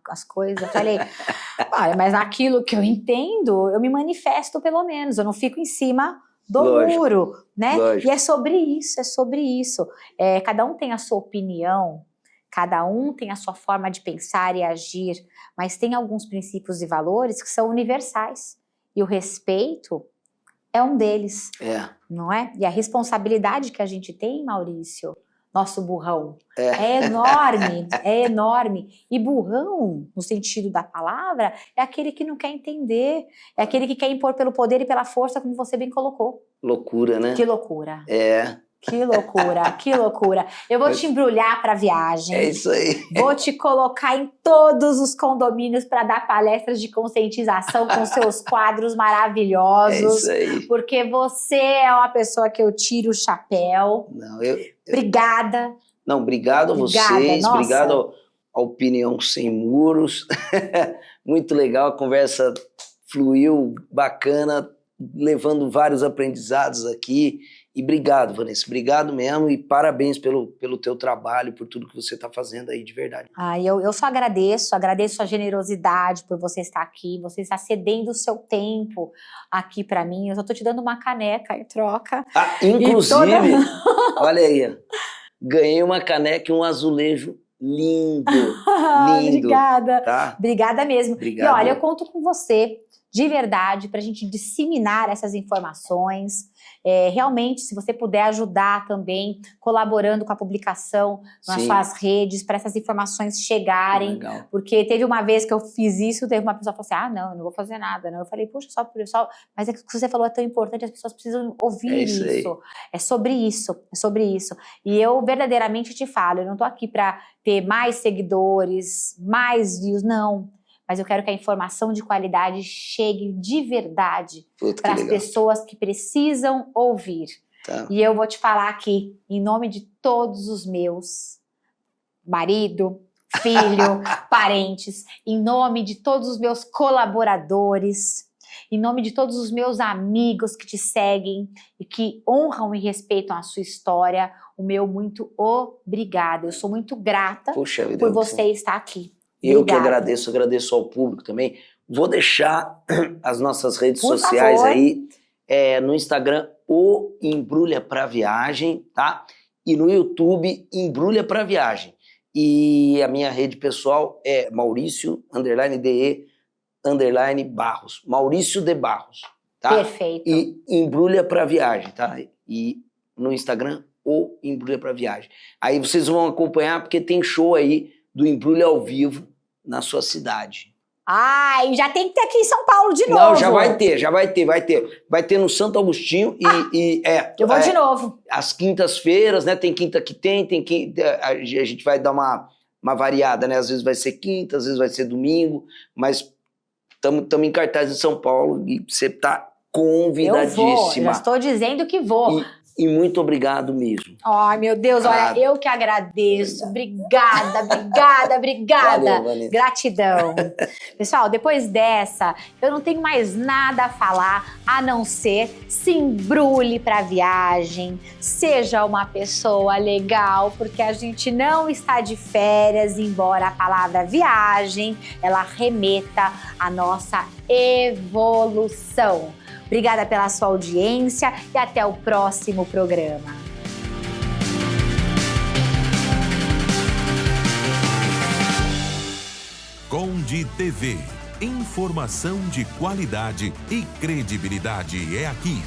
Speaker 2: as coisas. Eu falei, olha, mas naquilo que eu entendo, eu me manifesto pelo menos, eu não fico em cima do muro, né? Lógico. E é sobre isso. Cada um tem a sua opinião, cada um tem a sua forma de pensar e agir, mas tem alguns princípios e valores que são universais. E o respeito é um deles,
Speaker 1: É.
Speaker 2: não é? E a responsabilidade que a gente tem, Maurício, nosso burrão,
Speaker 1: É.
Speaker 2: é enorme, é enorme. E burrão, no sentido da palavra, é aquele que não quer entender, é aquele que quer impor pelo poder e pela força, como você bem colocou.
Speaker 1: Loucura, né?
Speaker 2: Que loucura.
Speaker 1: É.
Speaker 2: Que loucura, que loucura. Eu vou te embrulhar para viagem.
Speaker 1: É isso aí.
Speaker 2: Vou te colocar em todos os condomínios para dar palestras de conscientização com seus quadros maravilhosos.
Speaker 1: É isso aí.
Speaker 2: Porque você é uma pessoa que eu tiro o chapéu.
Speaker 1: Não,
Speaker 2: Obrigada.
Speaker 1: Não, obrigado a
Speaker 2: Obrigada,
Speaker 1: vocês,
Speaker 2: nossa.
Speaker 1: obrigado à Opinião Sem Muros. Muito legal, a conversa fluiu, bacana, levando vários aprendizados aqui. E obrigado, Vanessa, obrigado mesmo e parabéns pelo teu trabalho, por tudo que você está fazendo aí, de verdade.
Speaker 2: Eu só agradeço a generosidade por você estar aqui, você está cedendo o seu tempo aqui para mim. Eu só tô te dando uma caneca em troca.
Speaker 1: Ah, inclusive, olha aí, ganhei uma caneca e um azulejo lindo, lindo.
Speaker 2: Obrigada.
Speaker 1: Tá?
Speaker 2: Obrigada mesmo.
Speaker 1: Obrigado.
Speaker 2: E olha, eu conto com você, de verdade, para a gente disseminar essas informações. Realmente, se você puder ajudar também, colaborando com a publicação nas
Speaker 1: Sim.
Speaker 2: suas redes, para essas informações chegarem.
Speaker 1: Legal.
Speaker 2: Porque teve uma vez que eu fiz isso, teve uma pessoa que falou assim, não, eu não vou fazer nada. Não. Eu falei, poxa, só... Mas é que o que você falou é tão importante, as pessoas precisam ouvir
Speaker 1: isso.
Speaker 2: É sobre isso, é sobre isso. E eu verdadeiramente te falo, eu não tô aqui para ter mais seguidores, mais views, não. Mas eu quero que a informação de qualidade chegue de verdade para as pessoas que precisam ouvir.
Speaker 1: Tá.
Speaker 2: E eu vou te falar aqui, em nome de todos os meus marido, filho, parentes, em nome de todos os meus colaboradores, em nome de todos os meus amigos que te seguem e que honram e respeitam a sua história, o meu muito obrigada. Eu sou muito grata
Speaker 1: Puxa vida,
Speaker 2: por você estar aqui.
Speaker 1: Eu que
Speaker 2: Obrigada.
Speaker 1: agradeço ao público também. Vou deixar as nossas redes
Speaker 2: Por
Speaker 1: sociais
Speaker 2: favor.
Speaker 1: aí, no Instagram, o Embrulha Pra Viagem, tá? E no YouTube, Embrulha Pra Viagem. E a minha rede pessoal é Maurício, _DE, _Barros. Maurício de Barros, tá?
Speaker 2: Perfeito.
Speaker 1: E Embrulha Pra Viagem, tá? E no Instagram, o Embrulha Pra Viagem. Aí vocês vão acompanhar, porque tem show aí do Embrulha ao vivo na sua cidade.
Speaker 2: Ai, já tem que ter aqui em São Paulo de novo.
Speaker 1: Não, já vai ter. Vai ter no Santo Agostinho
Speaker 2: Eu vou de novo.
Speaker 1: Às quintas-feiras, né? Tem quinta que tem quinta, a gente vai dar uma variada, né? Às vezes vai ser quinta, às vezes vai ser domingo, mas estamos em cartaz em São Paulo e você tá convidadíssima.
Speaker 2: Eu vou, já estou dizendo que vou.
Speaker 1: E muito obrigado mesmo.
Speaker 2: Ai, meu Deus, olha, eu que agradeço. Obrigada.
Speaker 1: Valeu, Vanessa.
Speaker 2: Gratidão. Pessoal, depois dessa, eu não tenho mais nada a falar a não ser se embrulhe pra viagem, seja uma pessoa legal, porque a gente não está de férias, embora a palavra viagem, ela remeta à nossa evolução. Obrigada pela sua audiência e até o próximo programa.
Speaker 4: Conde TV. Informação de qualidade e credibilidade é aqui.